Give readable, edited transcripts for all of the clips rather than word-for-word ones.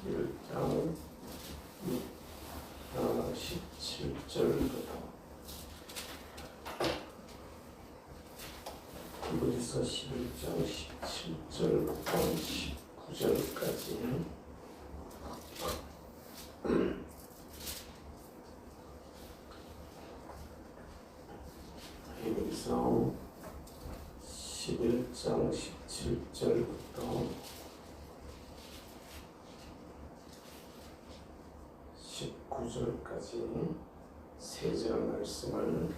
11장 17절부터 히브리서 11장 17절부터 19절까지 히브리서 11장 17절부터 19절까지 세 절 말씀을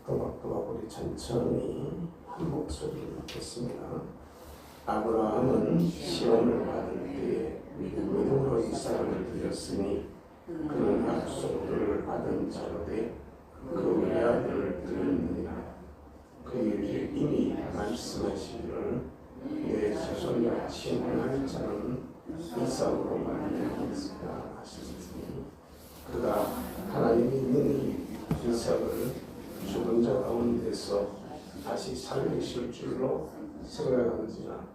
또박또박 우리 천천히 한 목소리로 읽겠습니다. 아브라함은 시험을 받을 때에 믿음으로 이삭을 드렸으니 그는 약속을 받은 자로 돼 그 외아들을 드렸느니라. 그에게 이미 말씀하시기를 내 자손같이 행할 자는 이삭으로 말미암았으리라 하시니 그가 하나님이 능히 이삭을 죽은 자 가운데서 다시 살리실 줄로 생각하는지라.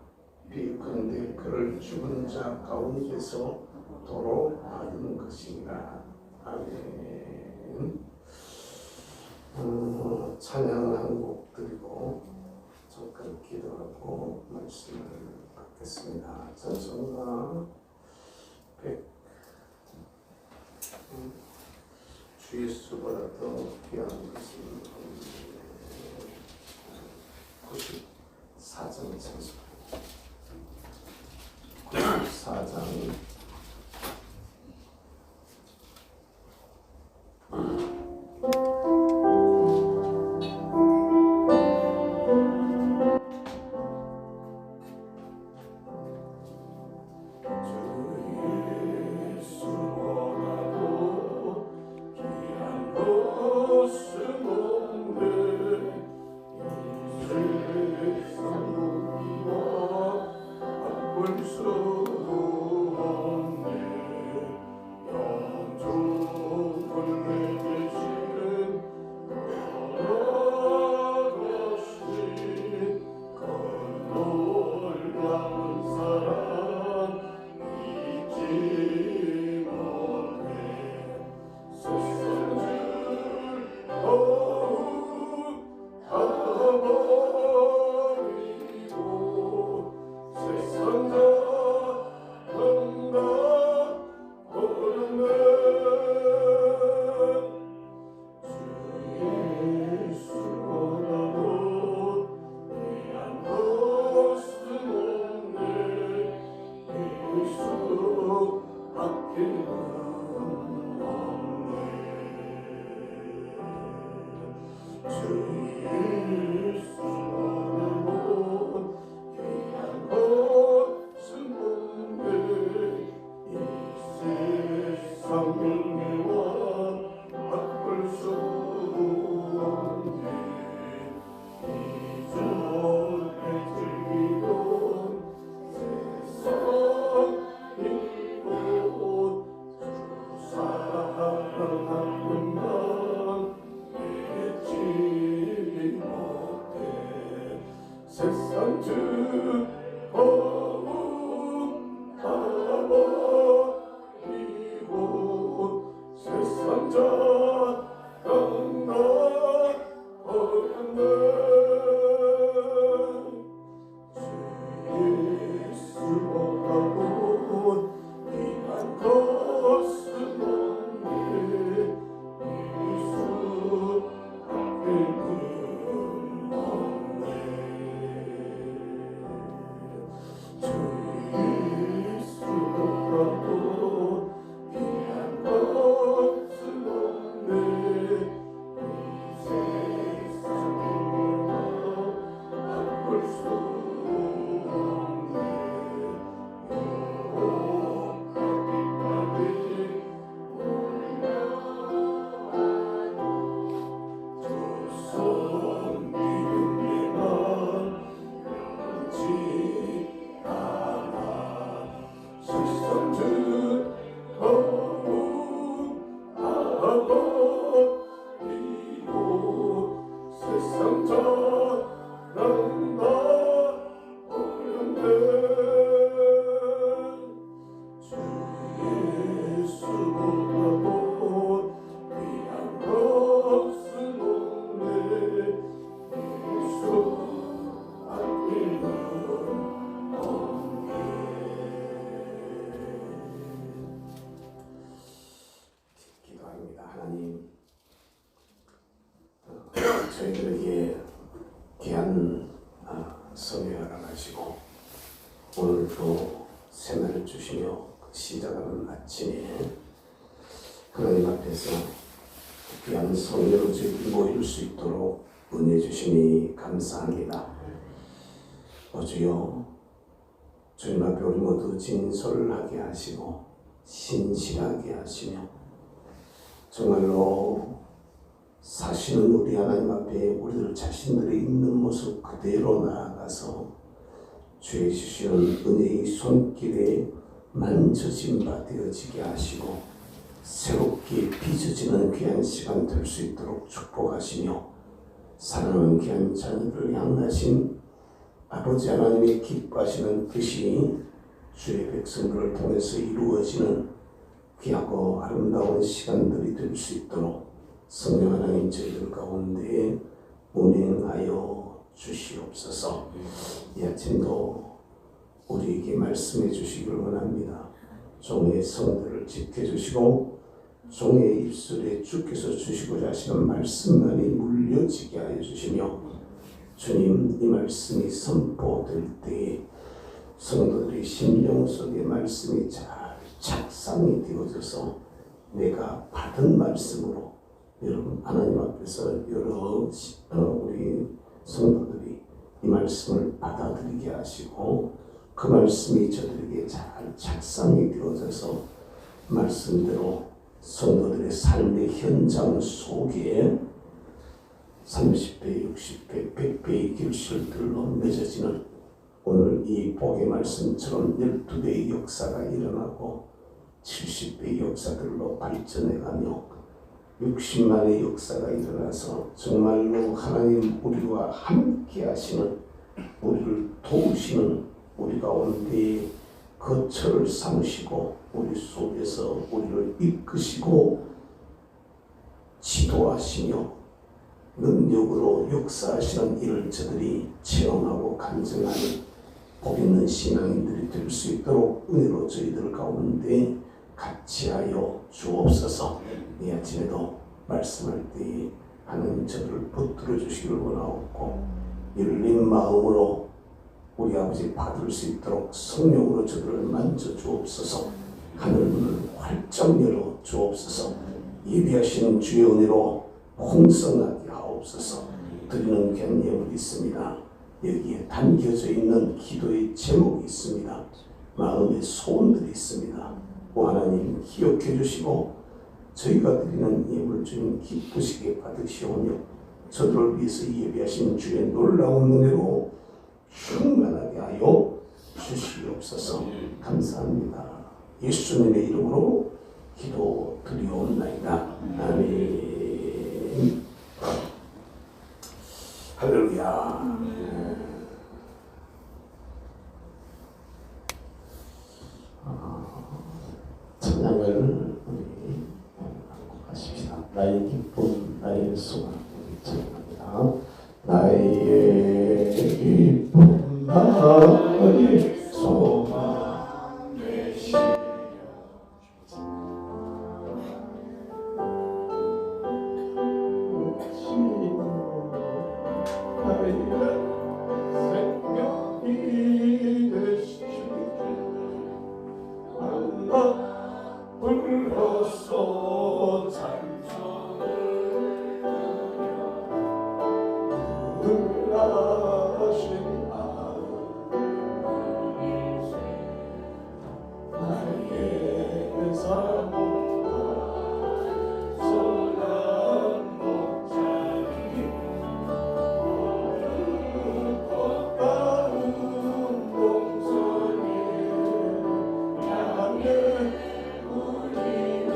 비컨대 그를 죽은 자 가운데서 도로 받은 것인가. 아멘. 찬양을 한 곡 드리고 잠깐 기도하고 말씀을 받겠습니다. 찬송가 100 주 예수보다 더 귀한 것은 94장 찬송 94장 귀한 성령 알아가시고 오늘도 새날을 주시며 시작하는 아침에 하나님 앞에서 귀한 성령으로 저희들이 모일 수 있도록 은혜 주시니 감사합니다. 주여 주님 앞에 우리 모두 진솔하게 하시고 신실하게 하시며 정말로 사시는 우리 하나님 앞에 우리들 자신들의 있는 모습 그대로 나아가서 주의 주시는 은혜의 손길에 만져진 바 되어지게 하시고 새롭게 빚어지는 귀한 시간 될 수 있도록 축복하시며 사랑하는 귀한 자녀들을 향하신 아버지 하나님의 기뻐하시는 뜻이 주의 백성들을 통해서 이루어지는 귀하고 아름다운 시간들이 될 수 있도록 성령 하나님 저희들 가운데 운행하여 주시옵소서. 이 아침도 우리에게 말씀해 주시기를 원합니다. 종의 성들을 지켜주시고 종의 입술에 주께서 주시고자 하시는 말씀만이 물려지게 하여 주시며 주님 이 말씀이 선포될 때에 성도들의 심령 속에 말씀이 잘 착상이 되어져서 내가 받은 말씀으로 여러분 하나님 앞에서 여러 우리 성도들이 이 말씀을 받아들이게 하시고 그 말씀이 저들에게 잘 착상이 되어져서 말씀대로 성도들의 삶의 현장 속에 30배, 60배, 100배의 결실들로 맺어지는 오늘 이 복의 말씀처럼 12배의 역사가 일어나고 70배의 역사들로 발전해가며 60만의 역사가 일어나서 정말로 하나님 우리와 함께 하시는 우리를 도우시는 우리 가운데 거처를 삼으시고 우리 속에서 우리를 이끄시고 지도하시며 능력으로 역사하시는 일을 저들이 체험하고 간증하는 복 있는 신앙인들이 될 수 있도록 은혜로 저희들 가운데 같이 하여 주옵소서. 이 아침에도 말씀할 때에 하나님 저들을 붙들어 주시기를 원하옵고 열린 마음으로 우리 아버지 받을 수 있도록 성령으로 저들을 만져 주옵소서. 하늘 문을 활짝 열어 주옵소서. 예비하신 주의 은혜로 풍성하게 하옵소서. 드리는 귀한 예물이 있습니다. 여기에 담겨져 있는 기도의 제목이 있습니다. 마음의 소원들이 있습니다. 오 하나님 기억해 주시고 저희가 드리는 예물 주님 기쁘시게 받으시오며 저들을 위해서 예비하신 주의 놀라운 은혜로 충만하게 하여 주시옵소서. 감사합니다. 예수님의 이름으로 기도 드리옵나이다. 아멘. 할렐루야. 찬양을 우리 하고 가십시다. 나의 기쁨, 나의 소망 우리 찬양합니다. 나의 기쁨, 나의 소망 되시려 생명이 되시기를 알라 불러서 찬송을 하신 나의 사모가 소란 목자리 꽃다운 동선이 향해 우리가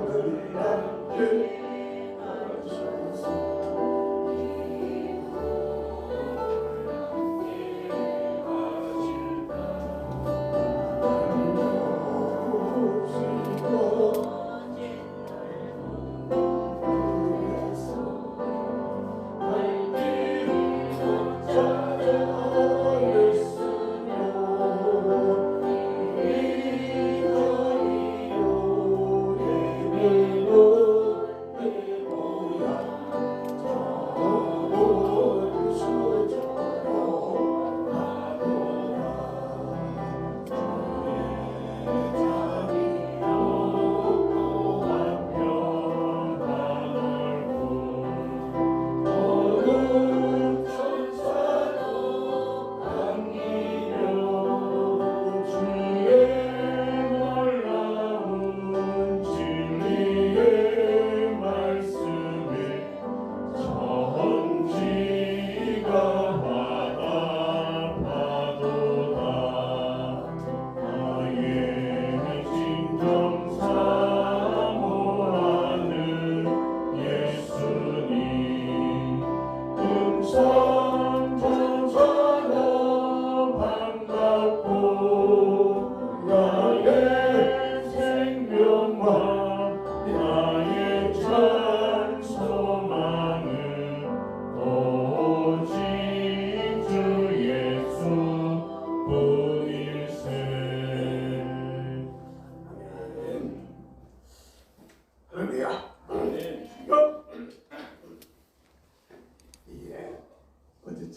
늘 함께 하셔서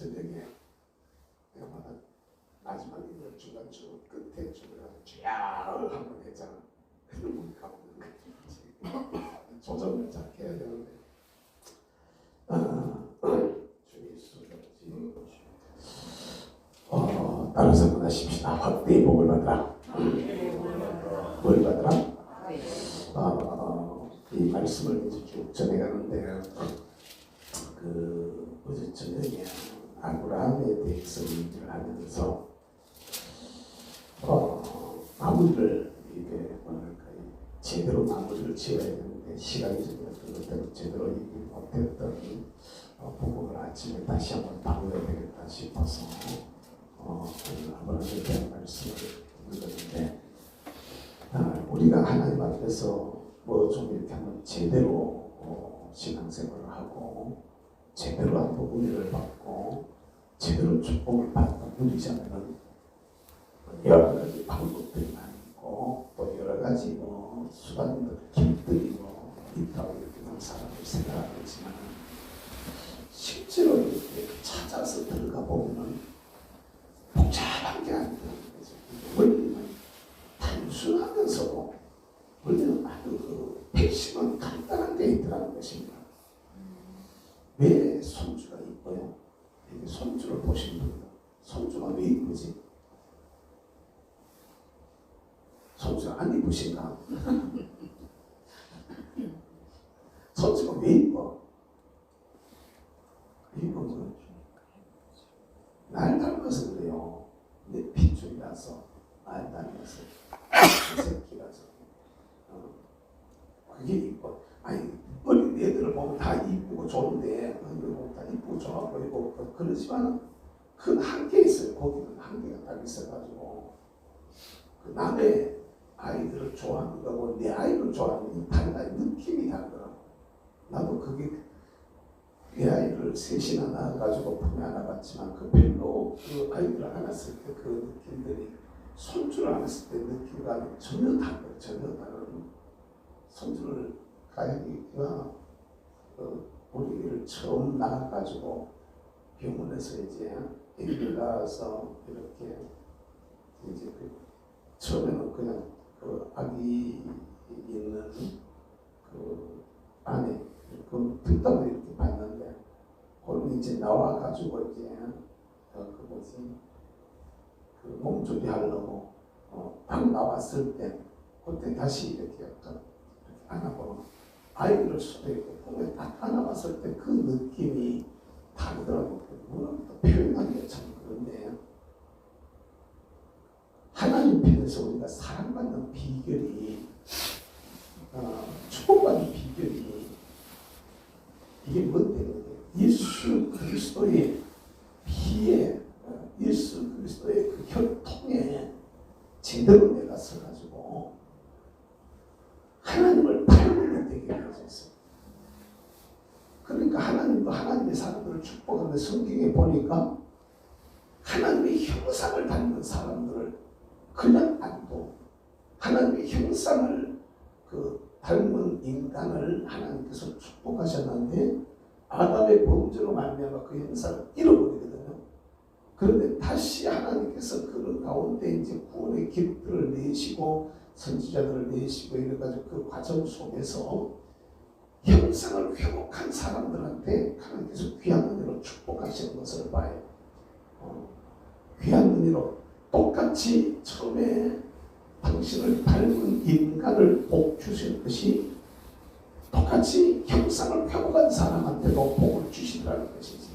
저녁에 내가 마지막에 중간 주 끝에 주면서 쫙 한번 했잖아. 근데 우리 가보는 거지. 조정을 잘 해야 되는데 주의 수고지. 다른 사람 하십시다. 확대의 복을 받으라. 뭘 받으라? 이 말씀을 이제 쭉 전해가는데 어제 저녁에 아브라함에 대해서 얘기를 하면서 마무리를 이게 뭐랄까 제대로 마무리를 지어야 되는데 시간이 정해졌던 것대로 제대로 얘기 못했던 부분을 아침에 다시 한번 다뤄야 되겠다 싶어서 아브라함에 대한 말씀을 읽었는데 우리가 하나님 앞에서 뭐 좀 이렇게 한번 제대로 신앙생활을 하고 제대로 한번 은혜를 받고 제대로 축복을 받는 분이자면 여러 가지 방법들이 많이 있고 또 여러 가지 수단들, 길들이 있다고 이렇게 사람을 생각하지만 실제로 이렇게 찾아서 들어가 보면 복잡한 게 아니라는 거죠. 원리는 단순하면서도 원리는 아주 핵심은 간단한 데 있더라는 것입니다. 왜 손주가 이뻐요? 이게 손주를 보시는 분들 손주가 왜 이쁘지? 손주가 안 이쁘신가? 손주가 왜 이뻐? 이쁜 건 날 닮아서 그래요. 내 핏줄이라서 날 닮아서 그 새끼라서 그게 이뻐. 아니 어린 애들을 보면 다 이쁘고 좋은데 다 이쁘고 좋아 보이고 그러지만 큰 한계 있어요. 거기는 한계가 딱 있어가지고 그 남의 아이들을 좋아하는 거고 내 아이를 좋아하는 이 달라 느낌이 다르더라고. 나도 그게 내 아이를 셋이나 낳아가지고 품에 안아봤지만 그 별로 그 아이들을 안았을 때 그 느낌들이 손주를 안았을 때 느낌과는 전혀 다르고 전혀 다른 손주를 가영이가 우리를 처음 낳아가지고 병원에서 이제 애기를 낳아서 이렇게 이제 처음에는 그냥 아기 있는 안에 뒷담을 이렇게 봤는데 그걸 이제 나와가지고 이제 몸조리 하려고 딱 나왔을 때 그때 다시 이렇게 안아보면 아이를 손에 품에 딱 안아봤을 때 그 느낌이 다르더라고요. 물론 또 표현하기가 참 그런데 하나님 편에서 우리가 사랑받는 비결이 축복받는 비결이 이게 뭔데? 예수 그리스도의 피에 예수 그리스도의 그 혈통에 제대로 내가 서가지고 하나님을 닮으면 되게 해줬어요. 그러니까 하나님도 하나님의 사람들을 축복하는데 성경에 보니까 하나님의 형상을 닮은 사람들을 그냥 안 둬. 하나님의 형상을 닮은 인간을 하나님께서 축복하셨는데 아담의 범죄로 말미암아 그 형상을 잃어버리거든요. 그런데 다시 하나님께서 그 가운데 이제 구원의 길들을 내시고 선지자들을 내시고 이래가지고 그 과정 속에서 형상을 회복한 사람들한테 하나님께서 귀한 은혜로 축복하시는 것을 봐요. 귀한 은혜로 똑같이 처음에 당신을 닮은 인간을 복 주신 것이 똑같이 형상을 회복한 사람한테도 복을 주시더라는 것이지.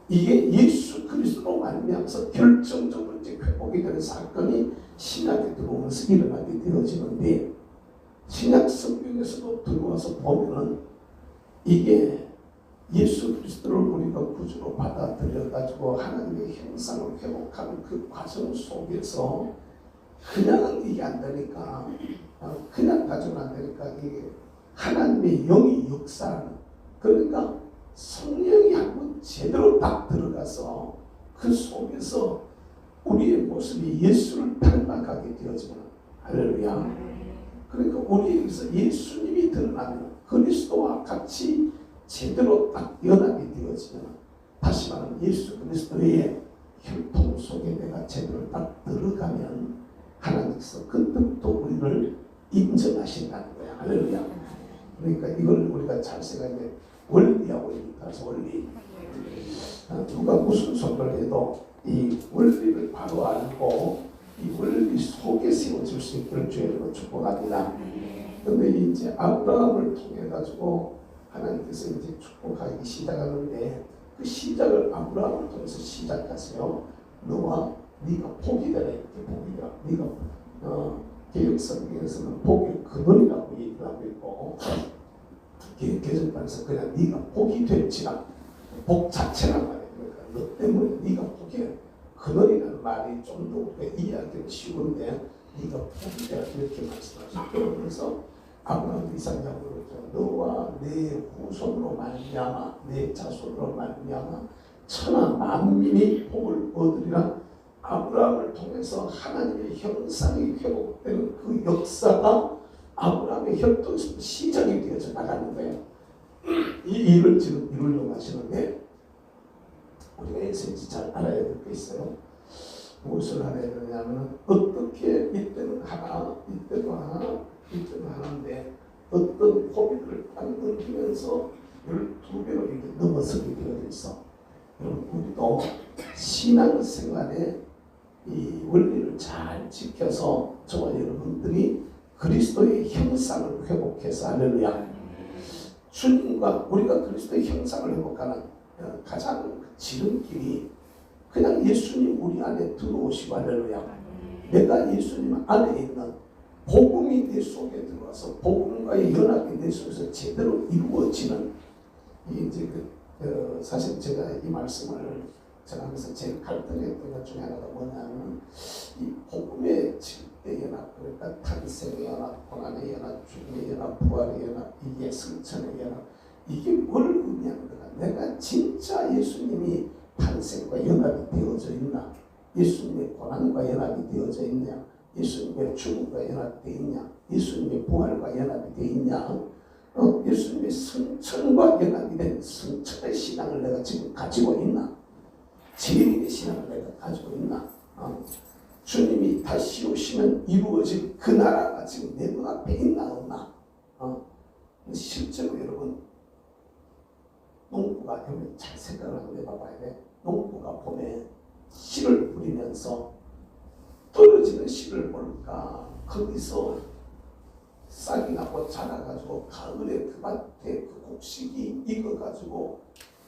이게 예수 그리스도로 말미암아서 결정적으로 이제 회복이 되는 사건이 신약에 들어오면서 일어나게 되어지는데 신약 성경에서도 들어와서 보면은 이게 예수 그리스도를 우리가 구주로 받아들여 가지고 하나님의 형상을 회복하는 그 과정 속에서 그냥은 이게 안 되니까 그냥 가지고는 안 되니까 이게 하나님의 영이 역사하는 그러니까 성령이 한번 제대로 딱 들어가서 그 속에서 우리의 모습이 예수를 닮아가게 되어지면 할렐루야. 그러니까 우리에게서 예수님이 드러나면 그리스도와 같이 제대로 딱 연합이 되어지면 다시 말하면 예수 그리스도의 혈통 속에 내가 제대로 딱 들어가면 하나님께서 그때부터 우리를 인정하신다는 거야. 할렐루야. 그러니까 이걸 우리가 잘 생각해. 원리하고 따라서 원리. 누가 무슨 소리를 해도 이 원리를 바로 알고 이 원리 속에 세워질 수 있기를 주의로 축복합니다. 그런데 이제 아브라함을 통해 가지고 하나님께서 이제 축복하기 시작하는데 그 시작을 아브라함을 통해서 시작하세요. 너와 네가 복이 되라 이렇게 복이라. 네가 개혁 성경에서는 복의 근원이라고 얘기를 하고 있고 개정판에서 그냥 네가 복이 될지라 복 자체란 말이에요. 그러니까 너 때문에 네가 복이 근원이라는 말이 좀 더 우리가 이해하기는 쉬운데 네가 복이 되라 이렇게 말씀하셨고 그래서 아브라함 이삭 야곱을 너와 내 후손으로 말미암아 내 자손으로 말미암아 천하 만민이 복을 얻으리라. 아브라함을 통해서 하나님의 형상이 회복되는 그 역사가 아브라함의 혈통에서 시작이 되어져 나가는 거예요. 이 일을 지금 이루려고 하시는데 우리가 에센스 잘 알아야 될 게 있어요. 무엇을 알아야 되냐면 어떻게 이때는 하나 이때도 하나 이때도 하나인데 어떤 호비를 딱 넘기면서 12배로 이렇게 넘어서게 되어 있어. 여러분 우리도 신앙생활에 이 원리를 잘 지켜서 저와 여러분들이 그리스도의 형상을 회복해서 할렐루야. 주님과 우리가 그리스도의 형상을 회복하는 가장 지름길이 그냥 예수님 우리 안에 들어오시고 할렐루야. 내가 예수님 안에 있는 복음이 내 속에 들어와서 복음과의 연합이 내 속에서 제대로 이루어지는 이제 사실 제가 이 말씀을 제가 하면서 제일 갈등했던 것 중에 하나가 뭐냐면 이 복음의 질대 연합 그러니까 탄생의 연합, 고난의 연합, 죽음의 연합, 부활의 연합, 이게 승천의 연합 이게 뭘 의미하는가? 내가 진짜 예수님이 탄생과 연합이 되어져 있나? 예수님의 고난과 연합이 되어져 있냐? 예수님의 죽음과 연합이 되어 있냐? 예수님의 부활과 연합이 되어 있냐? 예수님의 승천과 연합이 된 승천의 신앙을 내가 지금 가지고 있나? 재림의 신앙을 내가 가지고 있나? 주님이 다시 오시면 이루어질 그 나라가 지금 내 눈앞에 있나 없나? 실제로 여러분 농부가 여러분 잘 생각을 한번 해봐야 돼. 농부가 봄에 씨를 뿌리면서 떨어지는 씨를 볼까 거기서 싹이 나고 자라가지고 가을에 그 밭에 그 곡식이 익어가지고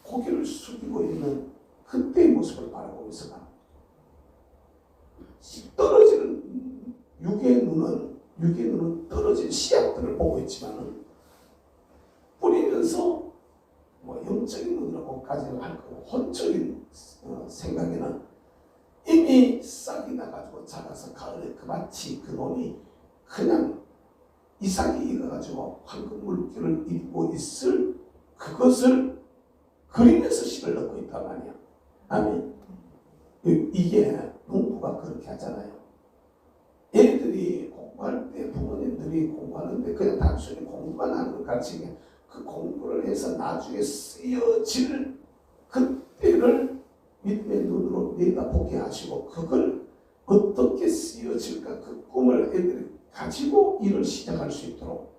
고개를 숙이고 있는 그때의 모습을 바라보고 있어가. 떨어지는 육의 눈은 떨어진 씨앗들을 보고 있지만은 뿌리면서 뭐 영적인 눈으로까지는 할 거고 혼적인 생각에는 이미 싹이 나가지고 자라서 가을에 그 밭이 그 논이 그냥 이삭이 익어가지고 황금 물결을 입고 있을 그것을 그리면서 씨를 넣고 있단 말이야. 아멘. 이게 농부가 그렇게 하잖아요. 애들이 공부할 때 부모님들이 공부하는데 그냥 단순히 공부만 하는 것 같이 그 공부를 해서 나중에 쓰여질 그때를 믿음의 눈으로 내다보게 하시고 그걸 어떻게 쓰여질까 그 꿈을 애들이 가지고 일을 시작할 수 있도록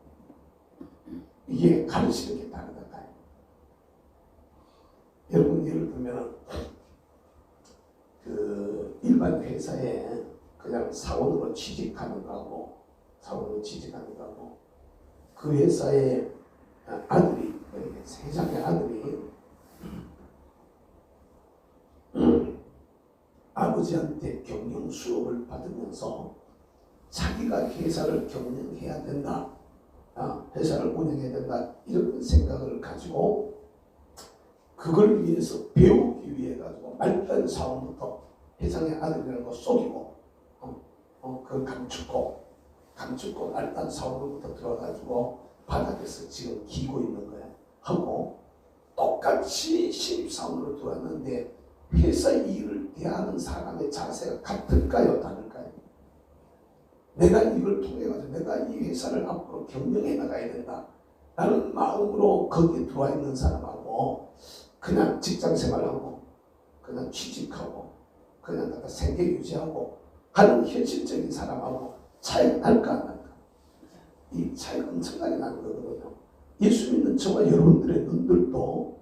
이게 가르치는 게 다르다. 여러분 예를 들면 그 일반 회사에 그냥 사원으로 취직하는 거하고 그 회사에 아들이 회장의 아들이 아버지한테 경영 수업을 받으면서 자기가 회사를 경영해야 된다, 회사를 운영해야 된다 이런 생각을 가지고 그걸 위해서 배우기 위해 가지고 말단 사원부터 회장의 아들이라는 거 속이고 그 감축고 말단 사원부터 들어가지고 바닥에서 지금 기고 있는 거야. 하고 똑같이 신입사원으로 들어왔는데 회사 일을 대하는 사람의 자세가 같을까요? 다를까요? 내가 이걸 통해 가지고 내가 이 회사를 앞으로 경영해 나가야 된다 라는 마음으로 거기에 들어와 있는 사람하고 그냥 직장 생활하고 그냥 취직하고 그냥 내가 생계 유지하고 하는 현실적인 사람하고 차이가 날까 안 날까? 이 차이가 엄청나게 나는 거거든요. 예수 믿는 저와 여러분들의 눈들도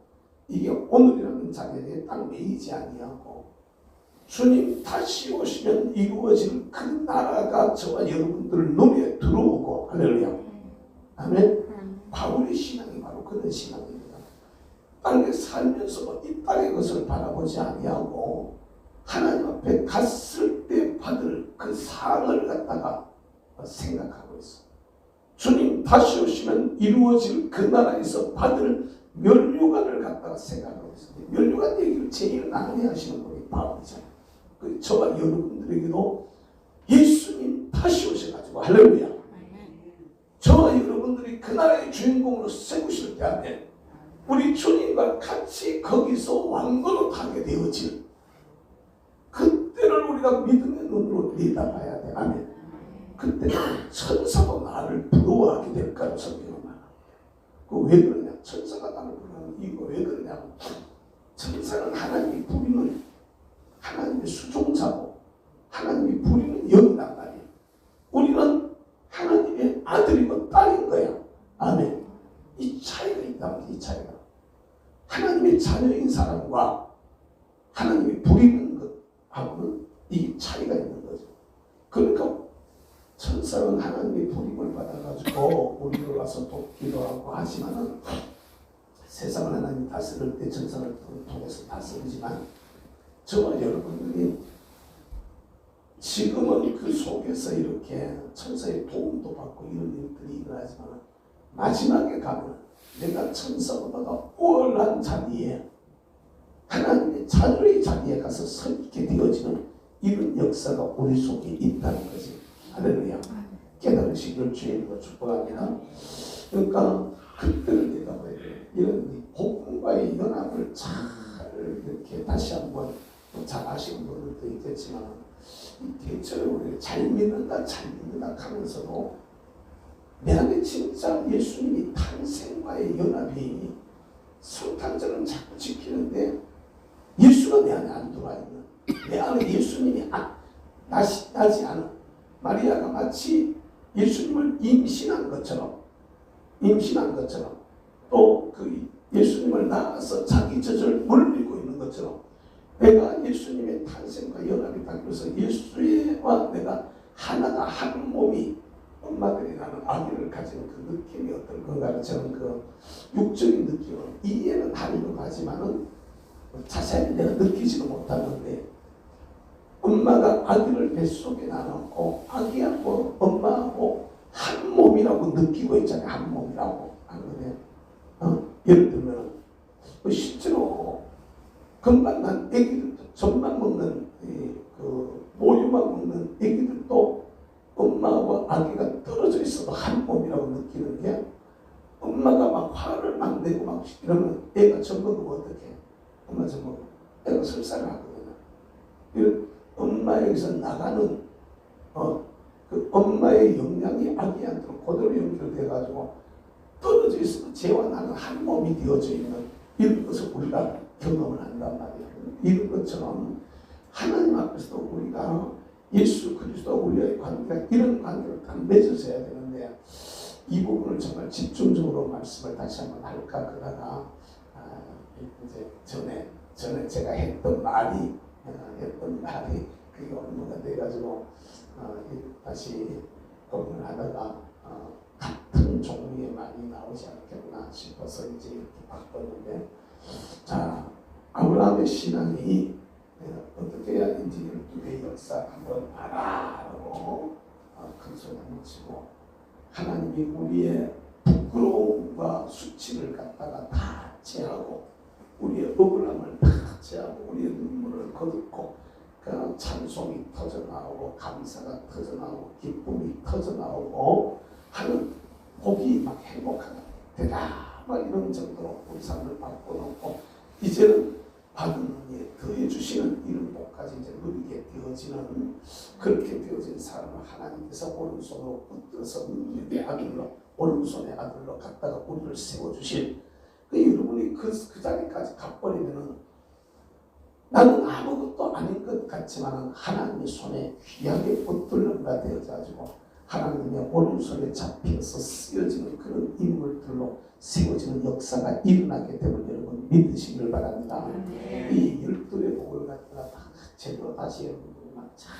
이게 오늘이라는 자리에 딱 매이지 아니하고 주님 다시 오시면 이루어질 그 나라가 저와 여러분들 눈에 들어오고 할렐루야. 아멘. 바울의 신앙이 바로 그런 신앙입니다. 땅에 살면서 이 땅의 것을 바라보지 아니하고 하나님 앞에 갔을 때 받을 그 상을 갖다가 생각하고 있어. 주님 다시 오시면 이루어질 그 나라에서 받을 면류관을 갖다가 생각하고 있어. 면류관 얘기를 제일 많이 하시는 분이 바울이잖아요. 저와 여러분들에게도 예수님 다시 오셔가지고 할렐루야. 저와 여러분들이 그 나라의 주인공으로 세우실 때 안에 우리 주님과 같이 거기서 왕노릇 하게 되어질 그때를 우리가 믿음의 눈으로 내다봐야 돼. 아멘. 그때 천사도 나를 부러워하게 될까요? 성경은 말합니다. 왜 그러냐? 천사가 나를 부러워하는 이유가 왜 그러냐면 천사는 하나님이 부리는 하나님의 수종자고 하나님이 부리는 영이란 말이에요. 우리는 하나님의 아들이고 딸인 거야. 아멘. 이 차이가 있다면 이 차이가 하나님의 자녀인 사람과 하나님이 부리는 것하고는 이 차이가 있는 거죠. 그러니까 천사는 하나님의 부림을 받아가지고 우리를 와서 돕기도 하고 하지만은 세상을 하나님 다스릴 때 천사를 통해서 다스리지만 저와 여러분들이 지금은 그 속에서 이렇게 천사의 도움도 받고 이런 일들이 일어나지만 마지막에 가면 내가 천사보다 우월한 자리에 하나님의 자녀의 자리에 가서 서 있게 되어지는 이런 역사가 우리 속에 있다는 거지. 할렐루야. 깨달으시길 주님으로 축복합니다. 그러니까 그때를 내다봐야 돼요. 이런 복음과의 연합을 잘 이렇게 다시 한번 잘 아시는 분들도 있겠지만 대체로 우리가 잘 믿는다 하면서도 내 안에 진짜 예수님이 탄생과의 연합이 성탄절은 자꾸 지키는데 예수가 내 안에 안 들어와 있는 내 안에 예수님이 나지 않은 마리아가 마치 예수님을 임신한 것처럼 또 그 예수님을 낳아서 자기 젖을 물리고 있는 것처럼 내가 예수님의 탄생과 연합이 닿고서 예수와 내가 하나가 한 몸이 엄마들이 나는 아기를 가지는 그 느낌이 어떤 건가를 저는 그 육적인 느낌은 이해는 하려고 하지만은 자세히 내가 느끼지도 못하는데 엄마가 아기를 뱃속에 나놓고 아기하고 엄마하고 한 몸이라고 느끼고 있잖아요. 한 몸이라고. 안 그래요? 예를 들면 실제로 금방 난 애기들도 젖만 먹는 그 모유만 먹는 애기들도 엄마하고 아기가 떨어져 있어도 한 몸이라고 느끼는 게 엄마가 막 화를 막 내고 막 이러면 애가 젖 먹으면 어떡해? 엄마 젖 먹으면 애가 설사를 하거든요. 엄마에게서 나가는 그 엄마의 영향이 아기한테 그대로 연결돼가지고 떨어져 있으면 쟤와 나는 한 몸이 되어져 있는 이런 것을 우리가 경험을 한단 말이에요. 이런 것처럼 하나님 앞에서도 우리가 예수 그리스도와 우리의 관계가 이런 관계를 딱 맺어서 해야 되는데 이 부분을 정말 집중적으로 말씀을 다시 한번 할까 그러다가 이제 전에 제가 했던 말이 그게 업무가 돼가지고 다시 고민을 하다가 같은 종류의 말이 나오지 않겠나 싶어서 이제 이렇게 바꿨는데 자 아브라함의 신앙이 어떻게 해야 인지 12개의 역사 한번 알아라고 큰 소리 한번 치고 하나님이 우리의 부끄러움과 수치를 갖다가 다 제하고 우리의 억울함을 다 제하고 우리의 눈물을 거두고 그 찬송이 터져나오고 감사가 터져나오고 기쁨이 터져나오고 하는 복이 막 행복하다 되다 막 이런 정도로 우리 삶을 바꿔놓고 이제는 받은 은혜에 더해주시는 이런 복까지 이제 누리게 되어지는 그렇게 되어진 사람을 하나님께서 오른손으로 붙들어서 내 아들로 오른손의 아들로 갖다가 우리를 세워주실 여러분이 그 자리까지 가버리면은 나는 아무것도 아닌 것 같지만 하나님의 손에 귀하게 붙들림가 되어가지고 하나님의 오른손에 잡혀서 쓰여지는 그런 인물들로 세워지는 역사가 일어나게 됨을 여러분 믿으시길 바랍니다. 이 12의 복을 갖다가 다 제대로 다시 여러분들이 막 잘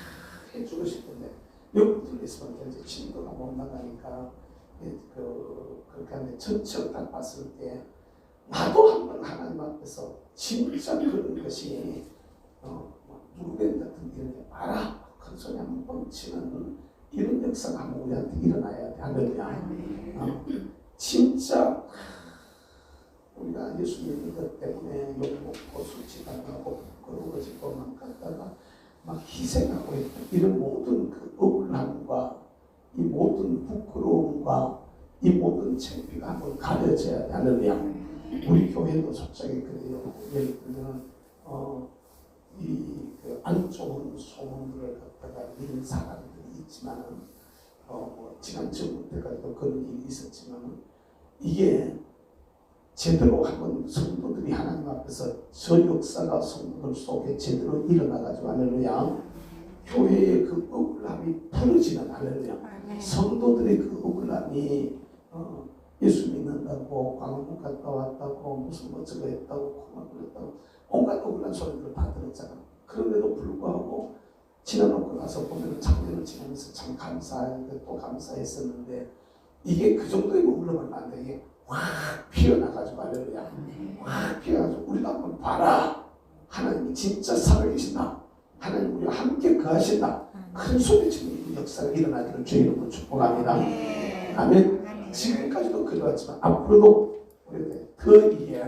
해주고 싶은데 여러분들 있으면 이제 진도가 못 나가니까 그렇게 하는데 전체를 딱 봤을 때 나도 한번 하나님 앞에서 진짜 그런 것이 누구된 같은 이런 게 봐라 큰 소리 한번 뻥치는 이런 역사가 한번 우리한테 일어나야 돼. 할렐루야. 진짜 우리가 예수님 믿었기 때문에 욕먹고 술 취하고 부끄러워지고 막 갔다가 막 희생하고 있던 이런 모든 그 억울함과 이 모든 부끄러움과 이 모든 창피가 한번 가려져야 돼. 할렐루야. 우리 교회도 솔직히 그래요. 예를 들면 그 안 좋은 소문들을 갖다가 믿는 사람들이 있지만은 지난 전부터까지도 그런 일이 있었지만은 이게 제대로 한번 성도들이 하나님 앞에서 저 역사가 성도들 속에 제대로 일어나가지고 할렐루야. 교회의 그 억울함이 풀어지는 할렐루야. 성도들의 그 억울함이 예수 믿는다고 광복 갔다 왔다고 무슨 뭐 저거 했다고 고맙고 했다고 온갖 억울한 소리들을 다 들었잖아. 그런데도 불구하고 지나놓고 나서 보면 작년을 지나면서 참 감사했는데 또 감사했었는데 이게 그 정도에 머물러면 안 돼. 이게 확 피어나가지고 할렐루야. 확 피어나가지고 우리가 한번 봐라. 하나님이 진짜 살아계신다. 하나님 우리와 함께 거하신다. 큰 소리치는 역사가 일어나기를 주의 이름으로 축복합니다. 아멘. 지금까지도 그래왔지만 앞으로도 우리가 더 이게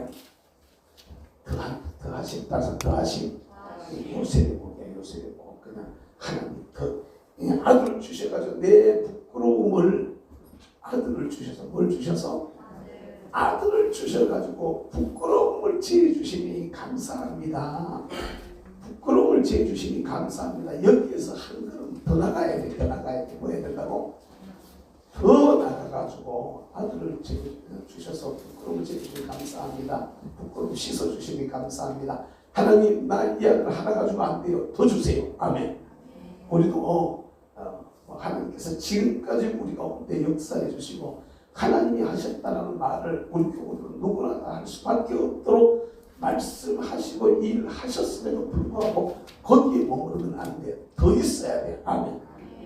더 하심 따라서 더 하심 요새되고 그냥 하나님 더 그냥 아들을 주셔가지고 내 부끄러움을 아들을 주셔서 뭘 주셔서 아들을 주셔가지고 부끄러움을 지어주시니 감사합니다. 부끄러움을 지어주시니 감사합니다. 여기에서 한 걸음 더 나가야 돼. 더 나가야 돼. 뭐 해야 된다고? 더 나가가지고 아들을 주셔서 부끄러움을 지어주시니 감사합니다. 부끄러움 씻어주시니 감사합니다. 하나님 나 이 아들 하나 가지고 안 돼요. 더 주세요. 아멘. 우리도 하나님께서 지금까지 우리 가운데 역사해 주시고 하나님이 하셨다는 말을 우리 교우들은 누구나 다 할 수밖에 없도록 말씀하시고 일하셨음에도 불구하고 거기에 머무르면 안 돼. 더 있어야 돼. 아멘.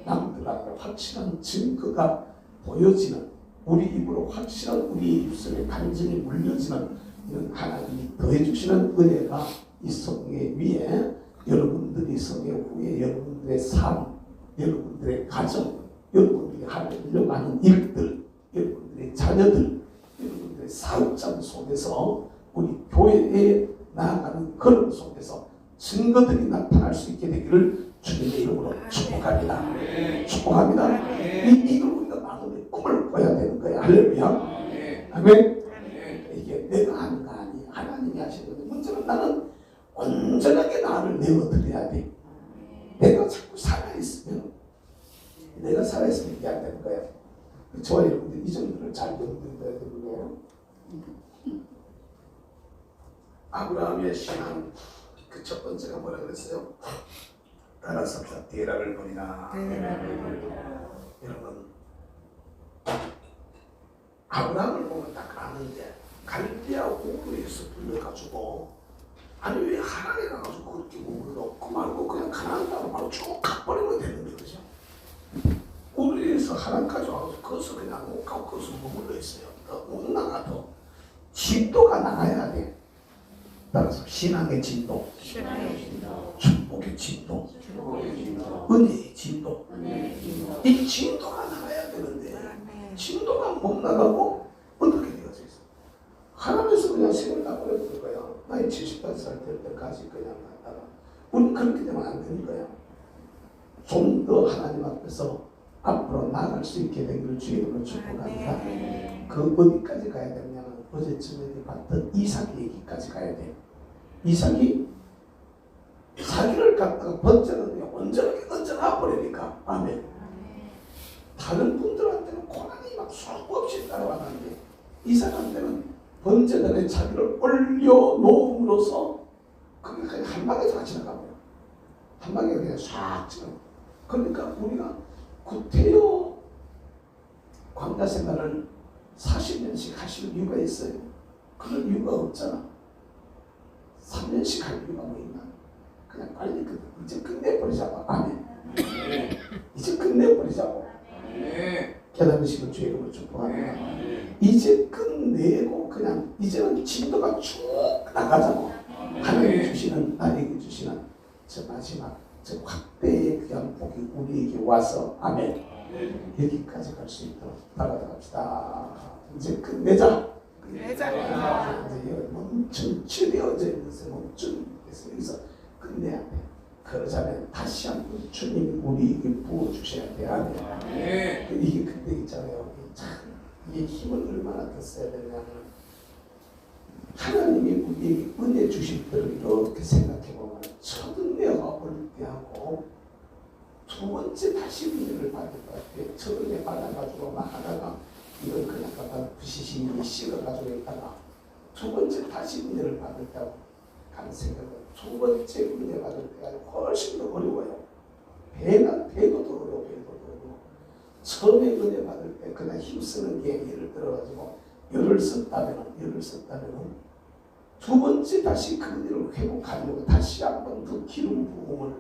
남들하고 확실한 증거가 보여지는 우리 입으로 확실한 우리 입술에 간증이 물려지는 이런 하나님이 더해주시는 은혜가 이 성회 위에 여러분들이 성회 후에 여러분들의 삶, 여러분들의 가정, 여러분들이 하려고 하는 일들, 여러분들의 자녀들, 여러분들의 사업장 속에서 우리 교회에 나아가는 걸음 속에서 증거들이 나타날 수 있게 되기를 주님의 이름으로 축복합니다. 축복합니다. 이걸 우리가 마음에 꿈을 꿔야 되는 거야. 할렐루야. 아멘. 이게 내가 하는 거 아니야. 하나님이 하시는 건데 문제는 나는 온전하게 나를 내어드려야 돼. 내가 자꾸 살아있으면 이게 안 되는 거야. 저와 여러분들 이 점들을 잘 연구해야 되는 거예요. 아브라함의 신앙 그 첫 번째가 뭐라 그랬어요? 따라서 대라를 버리라. 여러분 아브라함을 보면 딱 아는데 갈대아 고구려에서 불려가지고 아니 왜 하란에 가가지고 그렇게 목을 넣고 말고 그냥 가나안 땅으로 바로 쭉 가버리면 되는데 그죠? 우리에서 하란까지 와가지고 거기서 그냥 못 가고 거기서 머물러 있어요. 못 나가도 진도가 나가야 돼. 따라서 신앙의 진도, 축복의 진도, 은혜의 진도. 이 진도가 나가야 되는데 진도가 못 나가고 어떻게 되어져 있어? 하나님에서 그냥 생을 다 버려줄 거야. 나이 70살 될 때까지 그냥 갔다가 우리는 그렇게 되면 안 되는 거야. 좀 더 하나님 앞에서 앞으로 나아갈 수 있게 되기를 주의 이름으로 축복합니다. 그 어디까지 가야 되냐면 어제쯤에 봤던 이삭의 얘기까지 가야 돼. 이삭이 자기를 갖다가 번째는 온전하게 얹어놔 버리니까. 아멘. 다른 분들한테는 고난이 막 수없이 따라왔는데 이삭한테는 번제단에 자기를 올려놓음으로써 그게 그냥 한 방에 다 지나가고요. 한 방에 그냥 싹 지나가. 그러니까 우리가 구태여 광야 생활을 40년씩 하실 이유가 있어요. 그런 이유가 없잖아. 3년씩 할 이유가 뭐 있나? 그냥 빨리 이제 끝내버리자고. 아멘. 이제 끝내버리자고. 깨달으시는 주의 이름으로 축복합니다. 이제 끝내고 그냥 이제는 진도가 쭉 나가자고. 하나님이 주시는, 나에게 주시는 저 마지막 저 확대의 귀한 복이 우리에게 와서 아멘. 여기까지 갈 수 있도록 따라갑시다. 이제 끝내자. 끝내자. 이제 멈춤되어져 있는 것을 멈춤해서 여기서 끝내야 돼. 그러자면 다시 한번 주님이 우리에게 부어주셔야 돼. 아멘. 이게 그때 있잖아요. 참 이게 힘을 얼마나 더 써야 되냐면 하나님이 우리에게 은혜 주실 때를 이렇게 생각해보면 첫 은혜가 올 때하고 두 번째 다시 은혜를 받을 것 같아요. 첫 은혜 받아가지고 막 하다가 이걸 그냥 갖다 부시시니 씻어가지고 있다가 두 번째 다시 은혜를 받을 때하고 가는 생각은 두 번째 은혜 받을 때가 훨씬 더 어려워요. 배도 더 어려워. 처음에 은혜 받을 때 그냥 힘쓰는 게 예를 들어가지고 열을 썼다면 두 번째 다시 그 은혜를 회복하려고 다시 한 번 더 기름 부음을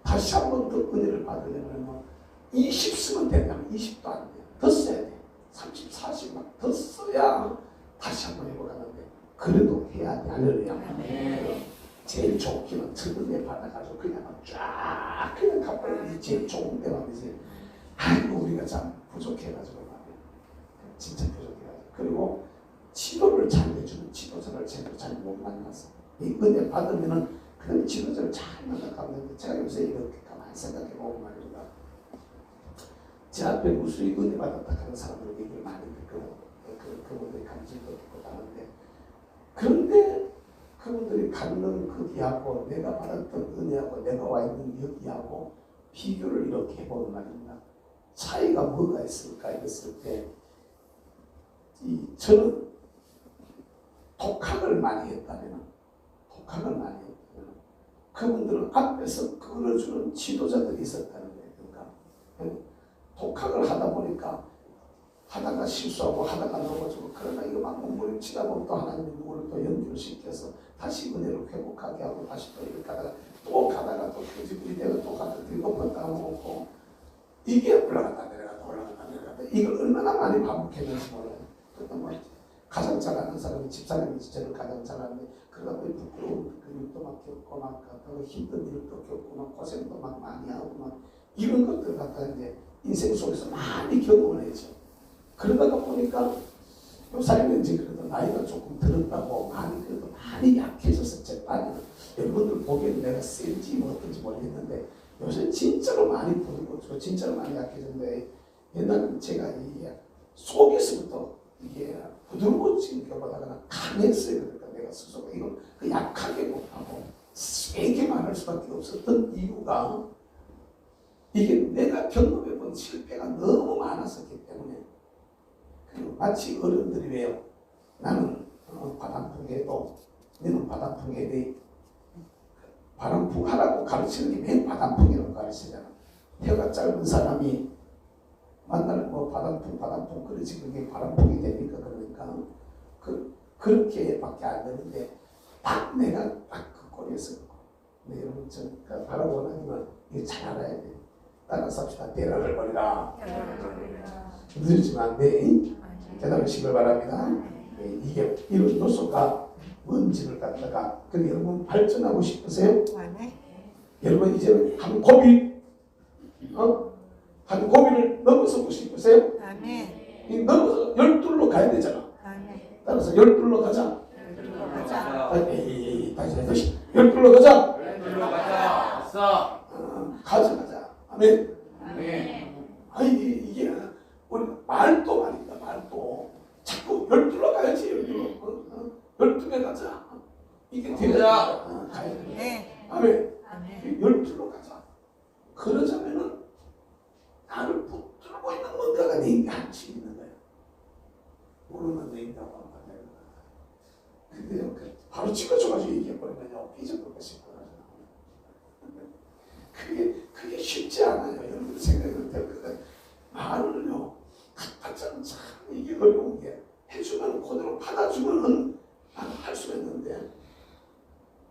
다시 한 번 더 은혜를 받으려면 20 쓰면 된다면 20도 안 돼요. 더 써야 돼. 30, 40 막 더 써야 다시 한 번 회복하는데 그래도 해야 돼. 할렐루야. 제일 좋기는 첫 은혜 받아가지고 그냥 쫙 그냥 가버리지. 제일 좋은 데만 이제 아이고 우리가 참 부족해가지고 말이야. 진짜 부족해가지고. 그리고 치료를 잘 해주는 지도자를 제대로 잘 못 만나서 이 은혜 받으면은 그런 지도자를 잘 만나가는데 제가 요새 이렇게 가만히 생각해보면 말입니다. 제 앞에 무수히 은혜 받았다 하는 사람들 얘기를 많이 듣고 그분들이 간증도 듣고 하는데 그런데 그분들이 갖는 그 뒤하고 내가 받았던 은혜하고 내가 와 있는 여기하고 비교를 이렇게 해보는 말입니다. 차이가 뭐가 있을까 했을 때 저는 독학을 많이 했다면 그분들은 앞에서 끌어주는 지도자들이 있었다는 거예요. 그러니까 독학을 하다 보니까 하다가 실수하고 하다가 넘어지고 그러나 이거 막 몸부림치다 보면 또 하나님이 누구를 또 연결시켜서 다시 은혜를 회복하게 하고 다시 또 이렇게 가다가 또 끄집이 되고 또 가다가 몇 따먹고 이게 올라갔다 내려갔다 이걸 얼마나 많이 반복했는지 몰라요. 그러다 뭐 가장 잘하는 사람이 집사람이 저를 가장 잘하는데 그러다 보니 부끄러운 일도 막 겪고 막 힘든 일도 겪고 막 고생도 막 많이 하고 막 이런 것들 갖다 이제 인생 속에서 많이 경험을 했죠. 그러다가 보니까 요사람이 이제 그래도 나이가 조금 들었다고 그래도 많이 약해져서 제 딴에는 여러분들 보기에는 내가 센지 뭐 어떤지 모르겠는데 요새 진짜로 많이 부르고 진짜로 많이 약해졌는데 옛날에는 제가 이게 속에서부터 이게 부드러워진 것보다는 강했어요. 그러니까 내가 스스로 이걸 약하게 못하고 세게만 할 수밖에 없었던 이유가 이게 내가 경험해본 실패가 너무 많았었기 때문에 그리고 마치 어른들이 왜요? 나는 바람풍해도 너는 바람풍해야 바람풍하라고 가르치는 게 맨 바람풍이라고 가르치잖아. 혀가 짧은 사람이 만날 뭐 바람풍 그러지 그게 바람풍이 되니까 그러니까 그렇게밖에 안 되는데 딱 내가 딱 그 꼴에서 근데 여러분 저 바라보는 이거 잘 알아야 돼. 따라서 합시다. 대락을 버리라. 늦지만 안 돼. 깨달으시길 바랍니다. 이게 이런 요소가 뭔지를 갖다가 근데 여러분 발전하고 싶으세요? 여러분 이제 한 고비 한 고비를 넘어서고 싶으세요? 넘어서 12로 가야 되잖아. 따라서 12로 가자. 다시 12로 가자. 가자. 아멘. 이게 우리 말도 말입니다. 말도 자꾸 12로 가야지. 12배 가자. 이게 되자. 가야 돼. 아멘. 12로 가자. 그러자면은 나를 붙들고 있는 뭔가가 내 입에 한치 있는 거예요. 모르는 내 입이라고 하는 거예요. 그게 쉽지 않아요. 여러분 생각을 때문에 말을요 갖다짜는 참 이게 어려운 게 해주면 그대로 받아주면은 할 수가 있는데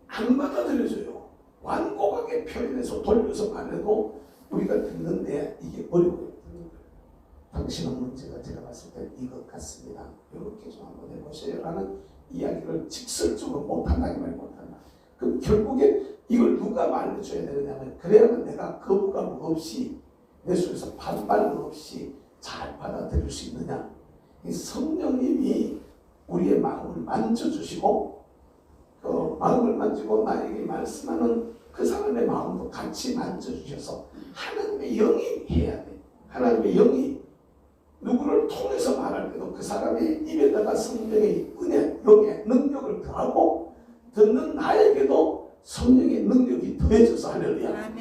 안 받아들여져요. 완곡하게 표현해서 돌려서 말해도 우리가 듣는데 이게 어려워요. 당신의 문제가 제가 봤을 때 이것 같습니다. 이렇게 좀 한번 해보세요 라는 이야기를 직설적으로 못한다 이 말이 못한다. 그럼 결국에 이걸 누가 말해줘야 되느냐면 그래야만 내가 거부감 없이 내 속에서 반발 없이 잘 받아들일 수 있느냐. 이 성령님이 우리의 마음을 만져주시고 그 마음을 만지고 나에게 말씀하는 그 사람의 마음도 같이 만져주셔서 하나님의 영이 해야 돼. 하나님의 영이 누구를 통해서 말할 때도 그 사람의 입에다가 성령의 은혜, 영의 능력을 더하고 듣는 나에게도 성령의 능력이 더해져서 할렐루야.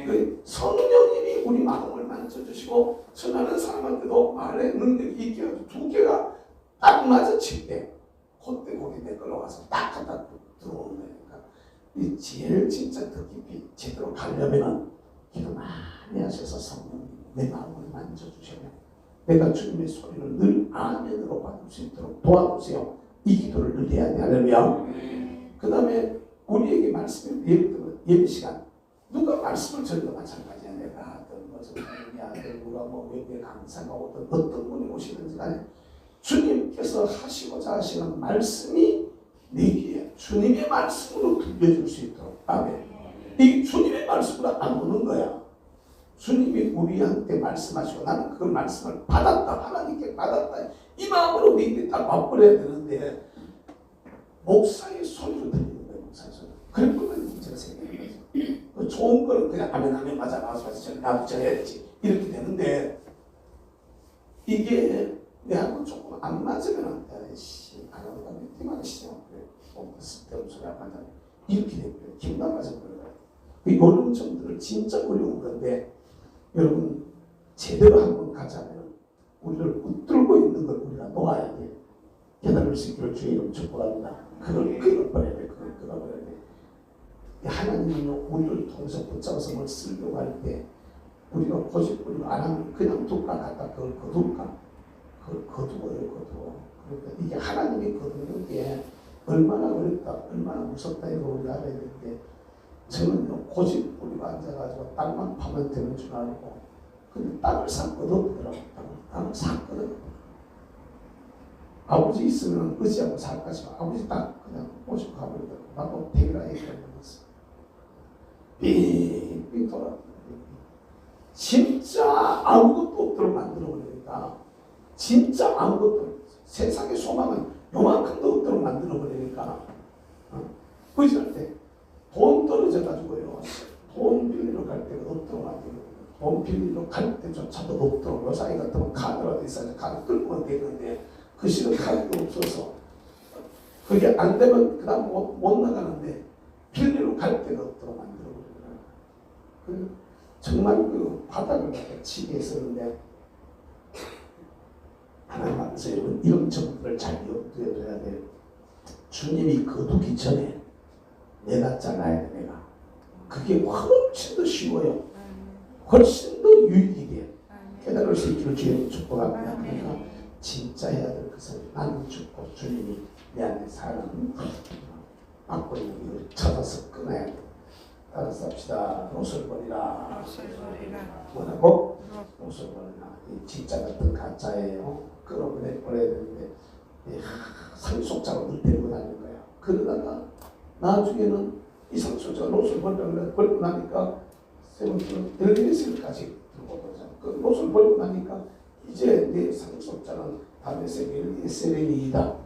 그 성령님이 우리 마음을 만져주시고 전하는 사람한테도 말의 능력이 있게 해서 두 개가 딱 마주칠 때 그때 거기 내 걸로 와서 딱 갖다 들어오는 거니까 이 제일 진짜 더 깊이 제대로 가려면은 기도 많이 하셔서 성령님 내 마음을 만져주시면 내가 주님의 소리를 늘 아멘으로 받을 수 있도록 도와주세요. 이 기도를 늘 해야 돼. 할렐루야. 그 다음에 우리에게 말씀을 예를 들면 예배 시간 누가 말씀을 전도 마찬가지야. 내가 하든 무슨 사람이 하든 누가 뭐 예배 강사가 오든 어떤 분이 오시든지 간에 주님께서 하시고자 하시는 말씀이 내게 주님의 말씀으로 들려줄 수 있도록 아멘. 이게 주님의 말씀으로 안 오는 거야. 주님이 우리한테 말씀하시고 나는 그 말씀을 받았다. 하나님께 받았다. 이 마음으로 우리에게 딱 맛보려야 되는데 목사의 소리로 들리는 거예요. 목사의 소리. 그럴 거면 문제가 생기는 거죠. 그 좋은 거는 그냥 아멘 맞아 나도 전해야지 이렇게 되는데 이게 내하고 조금 안 맞으면 야씨 아나보다 믿기만 하시죠. 그래 쓸데없는 소리 안 맞아 이렇게 되고요. 기분 나빠져 버려요. 이런 점들을 진짜 어려운 건데 여러분 제대로 한번 가자면 우리를 붙들고 있는 걸 우리가 놓아야 돼. 깨달을 수 있기를 주의 이름 축복합니다. 그걸 끊어버려야 돼. 그걸 끊어버려야 돼. 하나님은요 우리를 통해서 붙잡아서 뭘 쓰려고 할 때 우리가 고집부리고 안 하면 그냥 둘까 갖다 그걸 거둘까? 그걸 거두어요. 거두어. 그러니까 이게 하나님이 거두는 게 얼마나 어렵다 얼마나 무섭다 이거 우리가 알아야 되는데 저는요 고집부리고 앉아가지고 땅만 파면 되는 줄 알고 근데 땅을 샀거든. 땅을 샀거든. 아버지 있으면 의지하고 살까지만 아버지 땅 그냥 오시고 가버리더라고. 나도 대기라 얘기하면서 빙빙 돌아. 진짜 아무것도 없도록 만들어버리니까 진짜 아무것도 세상의 소망은 요만큼도 없도록 만들어버리니까 의지할 때 돈 떨어져가지고요 돈 빌리러 갈 때가 없도록 만들어버려요. 돈 빌리러 갈 때조차도 없도록 요 사이 같으면 카드라도 있어야 카드 끌고만 되는데 그 시는 카드가 없어서 그게 안 되면 그 다음 못 나가는데 빌리러 갈 데가 없도록 만들어버리더라고요. 정말 그 바닥을 갖다 치게 했었는데 하나님 앞에서 여러분 이런 점들을 잘 염두에 둬야 돼요. 주님이 거두기 전에 내가 잘라야 돼. 내가 그게 훨씬 더 쉬워요. 훨씬 더 유익이 돼. 깨달을 수 있기를 주님 축복합니다. 그러니까 진짜 해야 될 것은 나는 죽고 주님이 내 안에 사는 막고 있는 이걸 찾아서 끊어야 돼. 따라서 합시다. 노술 버리라. 뭐라고? 노술 버리라. 이 진짜 같은 가짜예요. 끌어버려야 되는데 상속자로 늘 데리고 다니는 거야. 그러다가 나중에는 이 상속자가 노술 버리고 나니까 세븐틴은 엘리에셀까지 들고 오죠. 그 노술 버리고 나니까 이제 내 상속자는 다메섹 엘리에셀이다.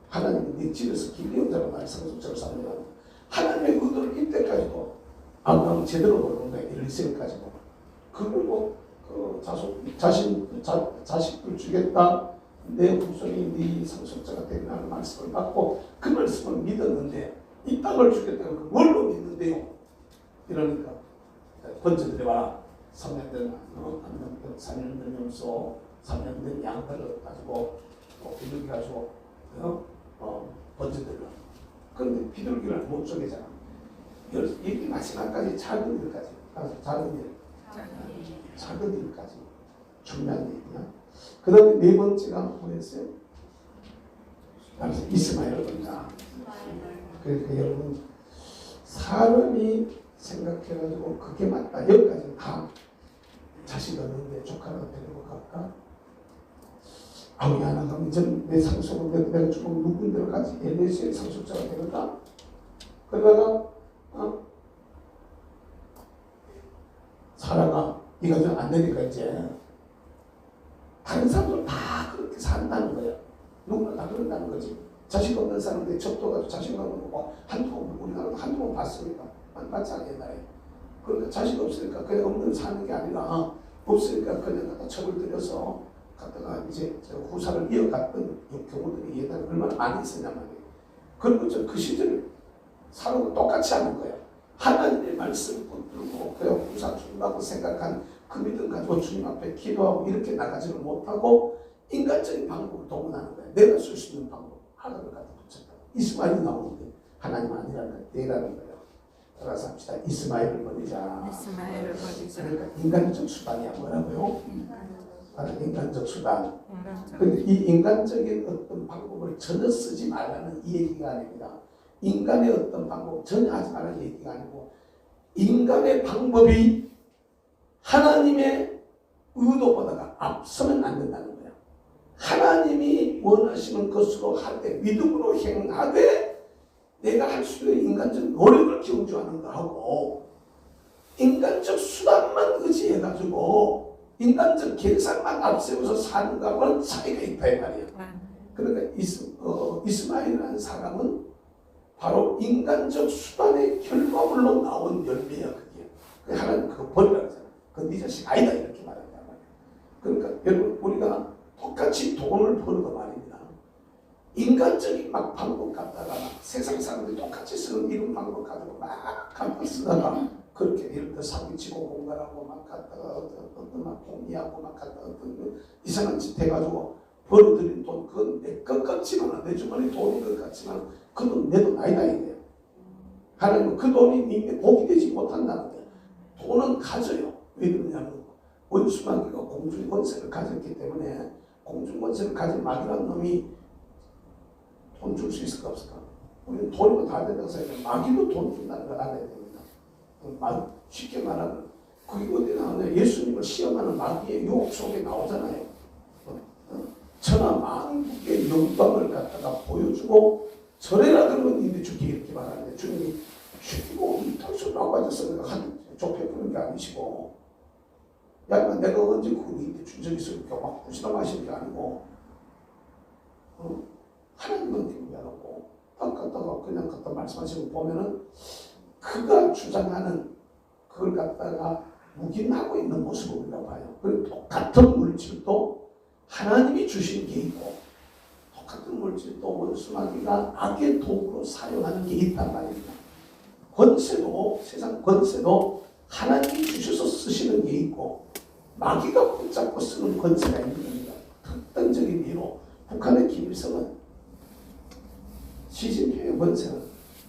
하나님은 네 집에서 길리온자로 나의 상속자를 삼는다. 하나님의 의도를 이때까지도 아브라함은 제대로 돌아온 거야. 엘리에셀까지도. 그리고 그 자식들 주겠다. 내 후손이 네 상속자가 되리라는 말씀을 받고 그 말씀을 믿었는데 이 땅을 주겠다고 그걸로 믿는데요. 이러니까 번져들여봐라. 3년 된 4년 된 염소 3년 된 양털을 가지고 비둘기 가지고 번져들여. 그런데 비둘기를 못 쪼개잖아. 이 마지막까지 작은 일까지 작은 일, 작은 일까지 중요한 얘기야. 그 다음에 네 번째가 뭐였어요? 이스마엘을 본다. 그러니까 여러분 사람이 생각해가지고 그게 맞다. 여기까지는 다 자식 없는데 조카가 데리고 갈까? 아우 야 나 그럼 이제 내 상속은 내가 조금 누군데로 가지? 엘리스의 상속자가 되겠다? 그러다가 사라가 네가 좀 안 되니까 이제 다른 사람들 다 그렇게 산다는 거야. 누구나 다 그런다는 거지. 자식 없는 사람들이 접도가지고 자식만 보고 우리나라도 한두 번 봤으니까 안 봤잖아 옛날에. 그러니까 자식 없으니까 그냥 없는 사는 게 아니라 없으니까 그냥 갖다 첩을 들여서 갖다가 이제 후사를 이어갔던 경우들이 옛날에 얼마나 많이 있었냐 말이에요. 그런 것처럼 그 시절을 사람과 똑같이 하는 거예요. 하나님의 말씀을 붙들고 그냥 후사 준다고 생각한 그 믿음 가지고 주님 앞에 기도하고 이렇게 나가지를 못하고 인간적인 방법을 동원하는 거예요. 내가 쓸 수 있는 방법 하나를 갖다 붙였다. 이스마엘이 나오는데 하나님 아니라는 내라는 거예요. 따라서 합시다. 이스마엘을 버리자. 그러니까 인간적 수단이야. 뭐라고요? 인간적 수단. 근데 이 인간적인 어떤 방법을 전혀 쓰지 말라는 이 얘기가 아닙니다. 인간의 어떤 방법 전혀 하지 말라는 얘기가 아니고 인간의 방법이 하나님의 의도보다가 앞서면 안 된다는 거예요. 하나님이 원하시는 것으로 하되 믿음으로 행하되 내가 할 수 있는 인간적 노력을 경주하는 거하고 인간적 수단만 의지해가지고 인간적 계산만 앞세워서 사는 거하고는 차이가 있다 이 말이에요. 그러니까 이스마엘이라는 사람은 바로 인간적 수단의 결과물로 나온 열매야 그게. 하나님 그거 버리라고 하잖아. 그건 네 자식 아니다 이렇게 말한단 말이야. 그러니까 여러분 우리가 똑같이 돈을 벌어도 말입니다. 인간적인 막 방법 갖다가 막 세상 사람들이 똑같이 쓰는 이런 방법 가지고 막 갖다 쓰다가 그렇게 예를 들어 사기치고 공갈하고 막 갖다가 어떤 막 공리하고 막 갖다가 어떤 이상한 짓 해가지고 벌어들인 돈 그건 내 것 같지만 내 주머니 돈인 것 같지만 그 돈 내 돈 아니다 이거예요. 하나님은 그 돈이 네 복이 되지 못한다는 거예요. 돈은 가져요. 왜 그러냐면 원수마귀가 공중 권세를 가졌기 때문에 공중 권세를 가진 마귀라는 놈이 돈 줄 수 있을까 없을까? 우리는 돈이면 다 된다고 생각해요. 마귀도 돈 준다는 걸 알아야 됩니다. 쉽게 말하면 그게 어디 나오냐? 예수님을 시험하는 마귀의 유혹 속에 나오잖아요. 천하 만국의 영광을 갖다가 보여주고 절해라 그러면 니네 죽게 이렇게 말하는데 주님이 죽이고 털수 나와졌으니까 한 좁혀보는 게 아니시고 야 내가 언제 그인데 준 적이 있으니까 막 부실함하시는 게 아니고 하나님한테 얘기하고 딱 갖다가 그냥 갖다 말씀하시고 보면은 그가 주장하는 그걸 갖다가 묵인하고 있는 모습을 우리가 봐요. 그리고 똑같은 물질도 하나님이 주신 게 있고 똑같은 물질도 원수마귀가 악의 도구로 사용하는 게 있단 말입니다. 권세도 세상 권세도 하나님이 주셔서 쓰시는 게 있고 마귀가 붙잡고 쓰는 권세가 있는 겁니다. 특징적인 예로 북한의 김일성은 시진핑의 권세는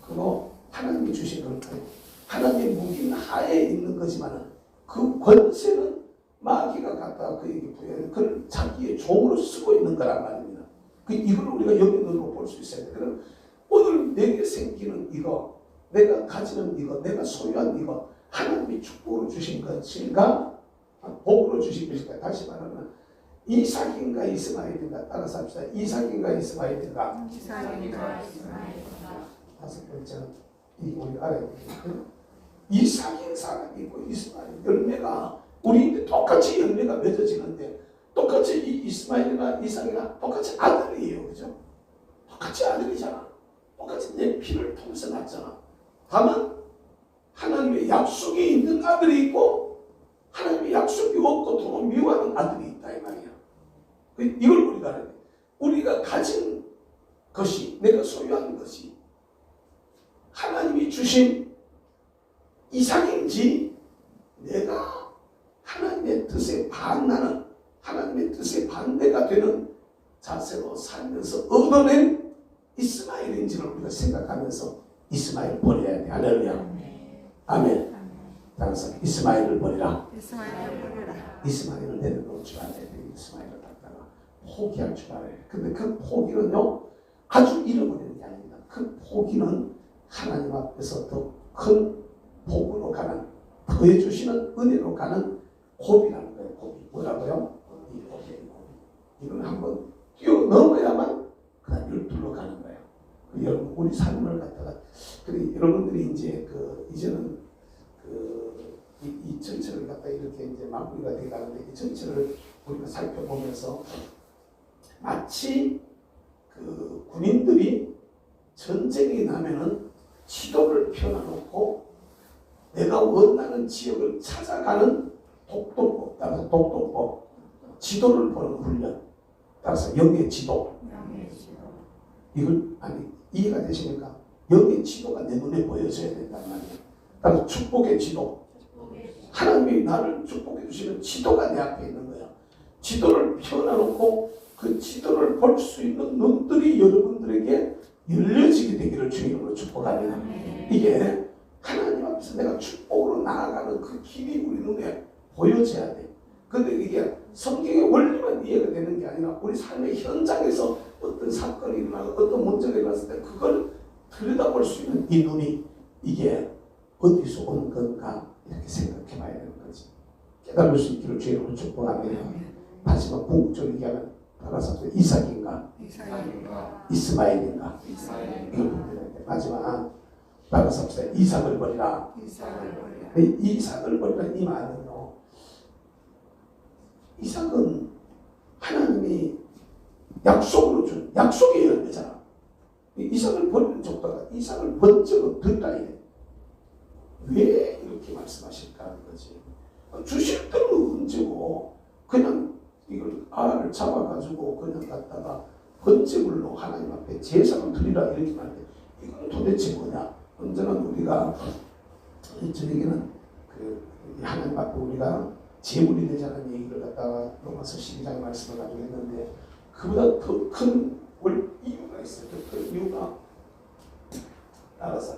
그거 하나님이 주신 걸까요? 하나님의 무기 하에 있는 거지만 그 권세는 마귀가 갖다가 그에게 부여해 그걸 자기의 종으로 쓰고 있는 거란 말입니다. 이걸 우리가 영역으로 볼 수 있어야 돼. 그럼 오늘 내게 생기는 이거, 내가 가지는 이거, 내가 소유한 이거 하나님이 축복으로 주신 것인가? 복으로 주신 것인가? 다시 말하면 이삭인가 이스마엘인가? 따라서 합시다. 이삭인가 이스마엘인가? 이삭인가. 다섯 번째는 우리 알아야 되겠죠. 이삭인 사람이 있고 이스마엘 열매가 우리인데 똑같이 열매가 맺어지는데 똑같이 이 이스마엘이나 이삭이나 똑같이 아들이에요. 그죠? 똑같이 아들이잖아. 똑같이 내 피를 통해서 났잖아. 다만 하나님의 약속이 있는 아들이 있고 하나님의 약속이 없고 더 미워하는 아들이 있다 이 말이야. 이걸 우리가 알아야 돼. 우리가 가진 것이 내가 소유한 것이 하나님이 주신 이삭인지 내가 하나님의 뜻에 반나는 하나님의 뜻에 반대가 되는 자세로 살면서 얻어낸 이스마엘인지를 우리가 생각하면서 이스마엘 버려야 돼. 할렐루야. 아멘. 따라서 이스마엘을 버리라. 이스마엘을 이스마엘을 내려놓을 줄 알아야 돼. 이스마엘을 갖다가 포기할 줄 알아야 돼. 근데 그 포기는요, 아주 잃어버리는 게 아닙니다. 그 포기는 하나님 앞에서 더 큰 복으로 가는, 더해 주시는 은혜로 가는 고비라는 거예요. 고비. 뭐라고요? 이 고비예요. 이건 한번 뛰어넘어야만 그다음 열둘로 가는 거예요. 여러분, 우리 삶을 갖다가, 여러분들이 이제 이제는 이 전체를 갖다 이렇게 이제 마무리가 돼 가는데, 이 전체를 우리가 살펴보면서 마치 군인들이 전쟁이 나면은 지도를 펴놔놓고 내가 원하는 지역을 찾아가는 독도법, 따라서 독도법, 지도를 보는 훈련, 따라서 영의 지도. 이걸 이해가 되십니까? 영의 지도가 내 눈에 보여져야 된단 말이에요. 따라서 축복의 지도. 하나님이 나를 축복해 주시는 지도가 내 앞에 있는 거야. 지도를 펴놔놓고 그 지도를 볼 수 있는 눈들이 여러분들에게 열려지게 되기를 주님으로 축복합니다. 이게 하나님 앞에서 내가 축복으로 나아가는 그 길이 우리 눈에 보여져야 돼. 근데 이게 성경의 원리만 이해가 되는 게 아니라 우리 삶의 현장에서 어떤 사건이 일어나고 어떤 문제가 일어났을 때 그걸 들여다볼 수 있는 이 눈이 이게 어디서 온 건가 이렇게 생각해 봐야 되는 거지. 깨달을 수 있기를 주님으로 축복합니다. 하지만 궁극적으로 얘기하면 따라서 이삭인가 이스마엘인가 이걸 보면 되는데, 마지막 따라서 이삭을 버리라. 이삭을 버리라 이 말은요, 이삭은 하나님이 약속으로 준 약속의 열매잖아. 이삭을 버리는 족도가 이삭을 번쩍 들라 이래. 왜 이렇게 말씀하실까 하는 거지. 주실 때는 언제고 그냥 이걸 알을 잡아가지고 그냥 갖다가 번제물로 하나님 앞에 제사를 드리라 이렇게 말해. 이건 도대체 뭐냐? 언제나 우리가 저에게는 하나님 앞에 우리가 제물이 되자는 얘기를 갖다가 로마서 12장의 말씀을 가지고 했는데, 그보다 더 큰 이유가 있어요. 더 큰 이유가 따라서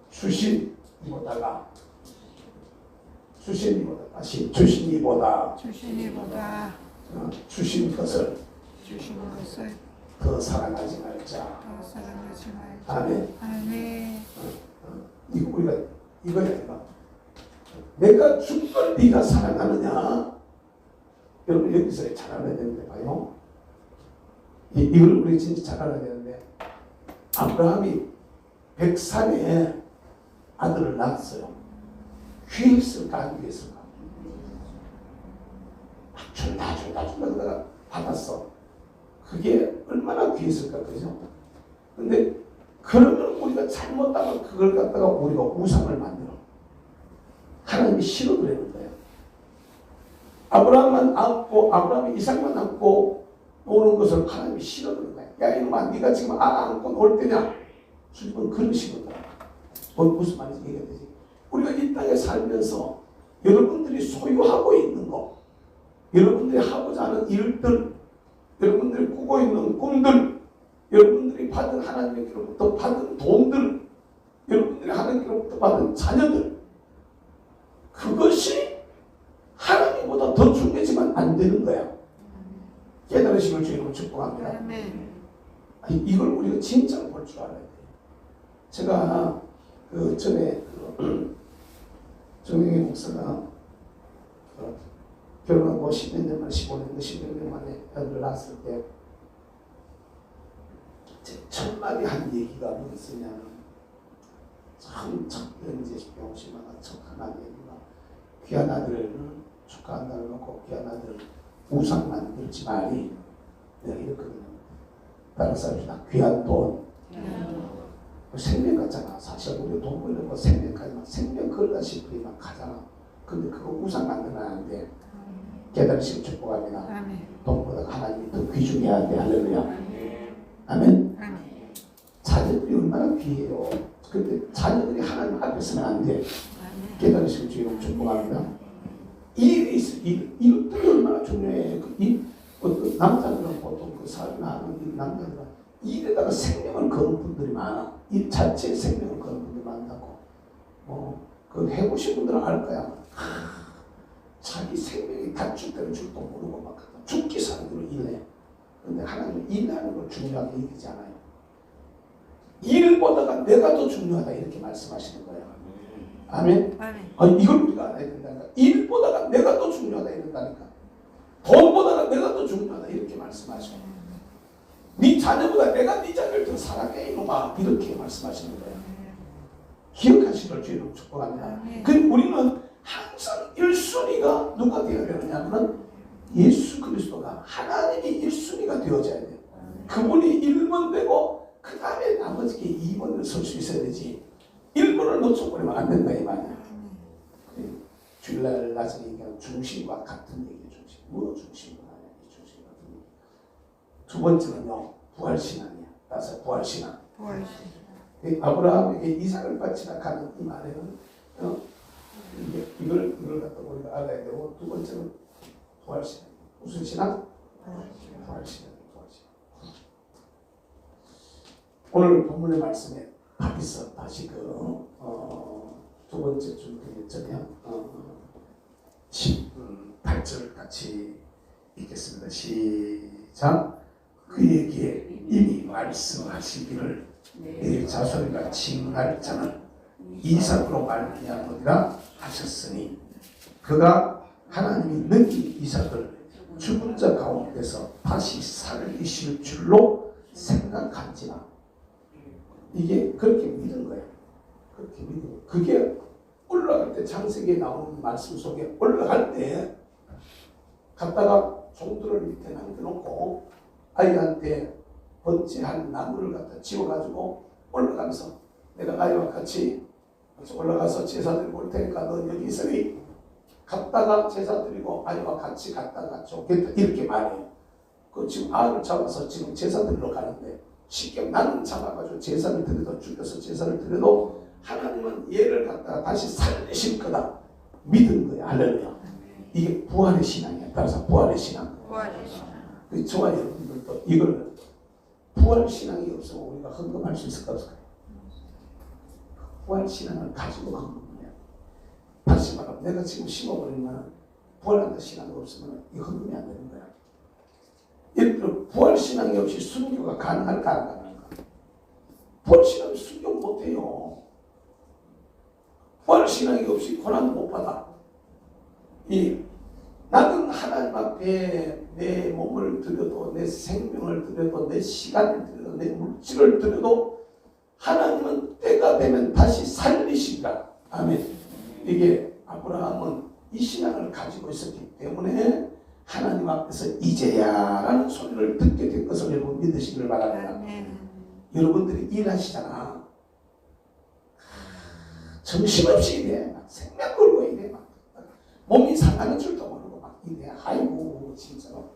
주신 이보다가 다시 주신 이보다 주신 것을 더 사랑하지 말자. 아멘. 이거 우리가 이거야. 내가 준 걸 네가 사랑하느냐? 여러분 여기서 잘 알아야 되는데 봐요. 이걸 우리 진짜 잘 알아야 되는데, 아브라함이 100살에 아들을 낳았어요. 귀했을까 안 귀했을까? 준다 그러다가 받았어. 그게 얼마나 귀했을까, 그죠? 근데 그러면 우리가 잘못하면 그걸 갖다가 우리가 우상을 만들어. 하나님이 싫어 그러는 거예요. 아브라함이 이삭만 안고 노는 것을 하나님이 싫어 그러는 거예요. 야 이놈아, 네가 지금 안고 놀 때냐? 주님은 그러시는 거야. 무슨 말인지 이해가 되지? 우리가 이 땅에 살면서 여러분들이 소유하고 있는 거, 여러분들이 하고자 하는 일들, 여러분들이 꾸고 있는 꿈들, 여러분들이 받은 하나님께로부터 받은 돈들, 여러분들이 하나님께로부터 받은 자녀들, 그것이 하나님보다 더 중요하지만 안 되는 거야. 깨달으심을 주님으로 축복합니다. 이걸 우리가 진짜로 볼 줄 알아야 돼요. 제가 전에 정영희 목사가 결혼하고 10몇 년 만에 15년 만에 아들을 낳았을 때 첫 마디 한 얘기가 뭐였냐면, 참 이제 병심마다 첫 하나님 얘기가, 귀한 아들을 축하한다고 놓고 귀한 아들을 우상 만들지 말이, 내가 이랬거든요. 따라서 귀한 돈, 생명 같잖아. 사실 우리 돈 벌는 거 생명까지만, 생명 걸다시피 막 가잖아. 근데 그거 우상 만들면 안 돼. 깨달으시고 축복합니다. 돈보다 하나님이 더 귀중해야 돼. 할렐루야. 아멘. 자녀들이 얼마나 귀해요. 근데 자녀들이 하나님 앞에 서면 안 돼. 깨달으시고 주님 축복합니다. 일이 있어. 일들이 얼마나 중요해. 남자들은 보통 사회나 하는 남자들은 일에다가 생명을 거는 분들이 많아. 일 자체에 생명을 거는 분들이 많다고. 그 해보신 분들은 알 거야. 자기 생명이 단축 때는 줄도 모르고 막 죽기 살기로 일해. 근데 하나님은 일하는 걸 중요하게 여기지 않아요. 일보다가 내가 더 중요하다 이렇게 말씀하시는 거예요. 아멘. 아니, 이걸 우리가 알아야 된다니까. 일보다가 내가 더 중요하다 이런다니까. 돈보다가 내가 더 중요하다 이렇게 말씀하시고, 네 자녀보다 내가 네 자녀를 더 사랑해 이놈아 이렇게 말씀하시는 거예요. 기억하시길 주의로 축복합니다. 그리고 우리는 항상 1순위가 누가 되어야 되느냐면 예수 그리스도가, 하나님이 1순위가 되어져야 돼요. 그분이 1번 되고 그 다음에 나머지 2번을 설 수 있어야 되지. 1번을 놓쳐버리면 안 된다 이 말이야. 주일날 나중에 얘기하는 중심과 같은 얘기예요. 중심. 뭐 중심은 아니야. 이 중심 같은 얘기. 두 번째는요, 부활신앙이야. 따라서 부활신앙. 아브라함에게 이삭을 바치라 가는 이 말에는 이걸 갖다 우리가 알아야 되고, 두 번째는 부활신앙. 무슨 신앙? 부활신앙. 오늘 본문의 말씀에 다시 다시 두 번째 줄 전에 18절 같이 읽겠습니다. 시작. 그에게 이미 말씀하시기를 내 자손과 칭할 자는 이삭으로 말미암으리라 하셨으니, 그가 하나님이 능히 이삭을 죽은 자 가운데서 다시 살리실 줄로 생각한지라. 이게 그렇게 믿은 거예요. 그렇게 믿은 거예요. 그게 올라갈 때, 창세기에 나오는 말씀 속에 올라갈 때 갔다가 종들을 밑에 남겨놓고 아이한테 번제한 나무를 갖다 지워가지고 올라가면서, 내가 아이와 같이 올라가서 제사 드리고 올 테니까 너 여기 있으니, 갔다가 제사 드리고 아이와 같이 갔다가 좋겠다 이렇게 말해요. 그 지금 아이를 잡아서 지금 제사 드리러 가는데, 쉽게 나는 잡아가지고 제사를 드려도, 죽여서 제사를 드려도 하나님은 얘를 갖다가 다시 살리실 거다 믿은 거야. 할렐루야. 이게 부활의 신앙이야. 따라서 부활의 신앙. 저와 여러분들도 이걸, 부활 신앙이 없으면 우리가 헌금할 수 있을까 없을까요? 부활 신앙을 가지고 헌금해야 돼. 다시 말하면 내가 지금 심어버리면 부활한다 신앙이 없으면 이 헌금이 안 되는 거야. 예를 들어 부활 신앙이 없이 순교가 가능할까 안 가능할까? 부활 신앙이 순교 못해요. 부활 신앙이 없이 고난 못 받아. 나는 하나님 앞에 내 몸을 드려도, 내 생명을 드려도, 내 시간을 드려도, 내 물질을 드려도 하나님은 때가 되면 다시 살리신다. 아멘. 이게 아브라함은 이 신앙을 가지고 있었기 때문에 하나님 앞에서 이제야라는 소리를 듣게 된 것을 여러분 믿으시길 바랍니다. 여러분들이 일하시잖아. 정신없이 일해. 막 생명 걸고 일해. 막 몸이 상하는 줄도 모르고 막 일해. 아이고 진짜로.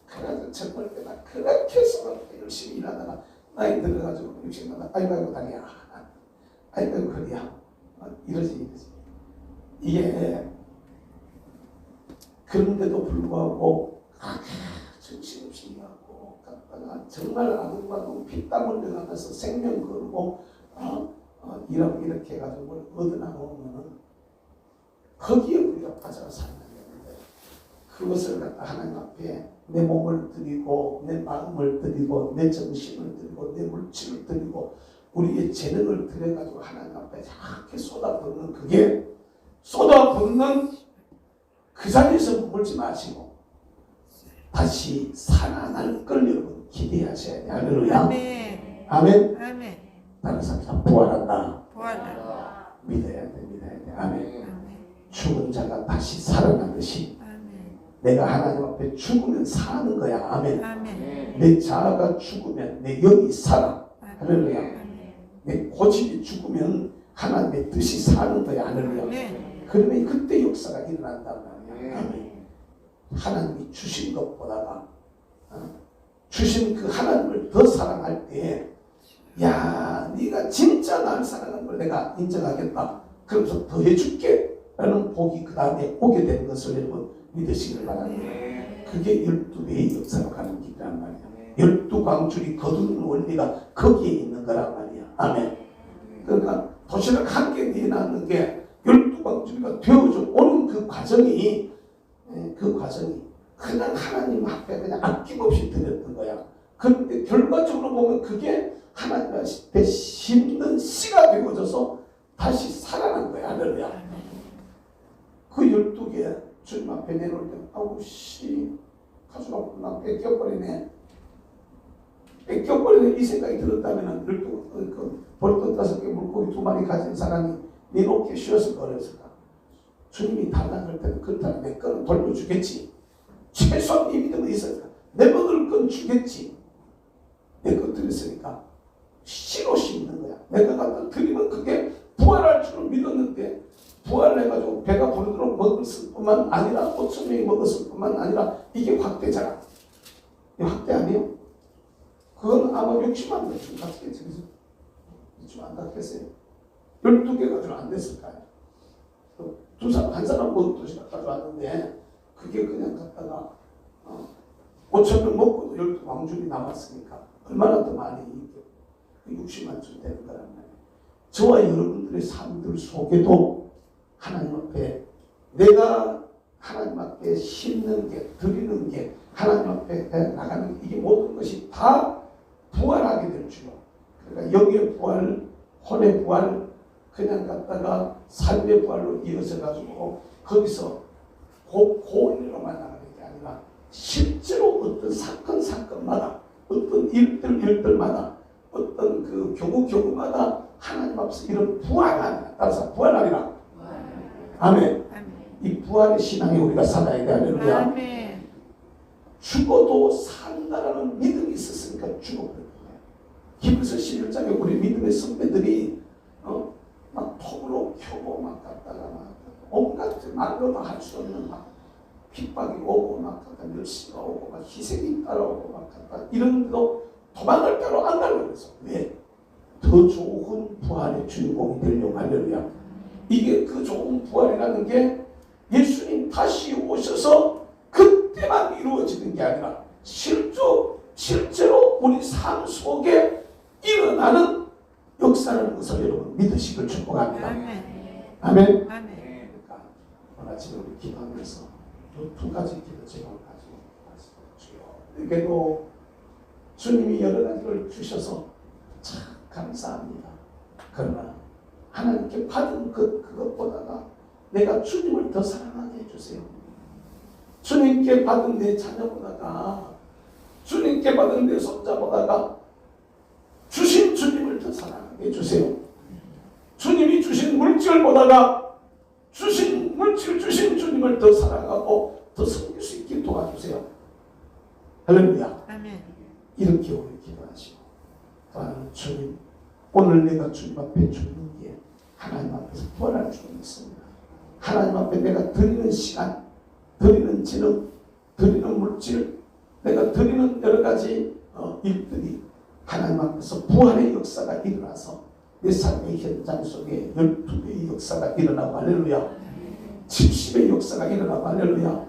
그래서 정말 때나 그렇게 해서 열심히 일하다가 나이 들어가지고 육신마다 아이고 다리야. 아이고 허리야. 이러지. 이게 그런데도 불구하고 정신없이 일하고 갔다가 정말 아둥바둥 피땀 흘려가면서 생명 걸고 이렇게 해가지고 뭘 얻어나오면은 거기에 우리가 빠져 살아야 되는데, 그것을 갖다 하나님 앞에 내 몸을 드리고, 내 마음을 드리고, 내 정신을 드리고, 내 물질을 드리고, 우리의 재능을 드려가지고 하나님 앞에 이렇게 쏟아붓는, 그게 쏟아붓는 그 자리에서 머물지 마시고 다시 살아날 걸 여러분 기대하셔야 돼요. 할렐루야. 아멘. 아멘. 아멘. 다른 사람 부활한다. 부활한다. 믿어야 돼. 아멘. 죽은 자가 다시 살아나듯이 아멘. 내가 하나님 앞에 죽으면 사는 거야. 아멘. 아멘. 내 자아가 죽으면 내 영이 살아. 할렐루야. 내 고집이 죽으면 하나님의 뜻이 사는 거야. 할렐루야. 그러면 그때 역사가 일어난단 말이야. 아멘. 하나님이 주신 것보다가 주신 그 하나님을 더 사랑할 때, 야, 네가 진짜 나를 사랑하는 걸 내가 인정하겠다. 그러면서 더 해줄게 라는 복이 그 다음에 오게 되는 것을 여러분 믿으시길 바랍니다. 그게 12배의 역사로 가는 길이란 말이야. 12광줄이 거두는 원리가 거기에 있는 거란 말이야. 아멘. 그러니까 도시락 한 개 내놨는 게 왕주가 되어져 오는 그 과정이 그냥 하나님 앞에 그냥 아낌없이 드렸던 거야. 그런데 결과적으로 보면 그게 하나님 앞에 심는 씨가 되어져서 다시 살아난 거야. 할렐루야. 그 12개 주님 앞에 내놓을 때 아우 씨 가져가고 나 뺏겨버리네 이 생각이 들었다면 그 벌떡 5개 물고기 2마리 가진 사람이 내놓게 쉬었을 거랬을까? 주님이 달라고 할 때는 그렇다면 내 거는 돌려주겠지. 최소한 이 믿음이 있으니까 내 먹을 건 주겠지. 내 거 드렸으니까 씨로 심는 거야. 내가 갖다 드리면 그게 부활할 줄은 믿었는데 부활해가지고 배가 부르도록 먹었을 뿐만 아니라 5,000명이 먹었을 뿐만 아니라 이게 확대잖아. 이게 확대 아니에요? 그건 아마 60만 대충 갔겠지. 그죠? 좀 안 갔겠어요? 12개 가지고 안 됐을까요? 한 사람 먹은 도시락 가져왔는데 그게 그냥 갔다가 5,000명 먹고도 12왕줄이 남았으니까 얼마나 더 많이 이게 60만쯤 되는 거란 말이에요. 저와 여러분들의 삶들 속에도 하나님 앞에 내가 하나님 앞에 심는 게 드리는 게 하나님 앞에 나가는 이게 모든 것이 다 부활하게 될 줄로. 그러니까 영의 부활, 혼의 부활 그냥 갔다가 삶의 부활로 이어져 가지고 거기서 고인으로만 나가는 게 아니라 실제로 어떤 사건마다 어떤 일들마다 어떤 그 경우마다 하나님 앞에서 이런 부활하는 따라서 부활하리라. 아멘. 이 부활의 신앙에 우리가 살아야 돼. 할렐루야. 아멘. 죽어도 산다라는 믿음이 있었으니까 죽어버린 거예요. 히브리서 11장에 우리 믿음의 선배들이 막 톱으로 켜고 막 갔다가 막 온갖 말로도 할 수 없는 막 핍박이 오고 막 갔다 멸시가 오고 막 희생이 따라오고 막 갔다 이런데도 도망을 따로 안 가려고 그랬어. 왜? 더 좋은 부활의 주인공이 되려고. 할렐루야. 이게 그 좋은 부활이라는 게 예수님 다시 오셔서 그때만 이루어지는 게 아니라 실제로 우리 삶 속에 일어나는 역사라는 것을 여러분 믿으시길 축복합니다. 아멘. 아멘. 아멘. 그러니까 오늘 아침에 우리 기도하면서 두 가지 기도 제목을 가지고 주요. 이게도 주님이 여러 가지를 주셔서 참 감사합니다. 그러나 하나님께 받은 그것보다가 내가 주님을 더 사랑하게 해주세요. 주님께 받은 내 자녀보다가 주님께 받은 내 손자보다가 주신 주님을 더 사랑하게 해주세요. 주님이 주신 물질보다가 주신 주님을 더 사랑하고 더 섬길 수 있게 도와주세요. 할렐루야. 아멘. 이렇게 우리 기도하시고 또한 주님 오늘 내가 주님 앞에 죽는 게 하나님 앞에서 부활할 줄 믿습니다. 하나님 앞에 내가 드리는 시간, 드리는 재능, 드리는 물질, 내가 드리는 여러 가지 일들이 하나님 앞에서 부활의 역사가 일어나서 내 삶의 현장 속에 12배의 역사가 일어나고 할렐루야. 70의 역사가 일어나고 할렐루야.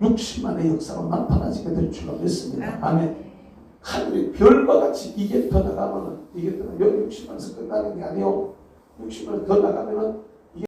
60만의 역사로 나타나지게 될 줄로 믿습니다. 아멘. 하늘의 별과 같이 이게 더 나가면은 이게 더 60만에서 끝나는 게 아니요. 60만 더 나가면은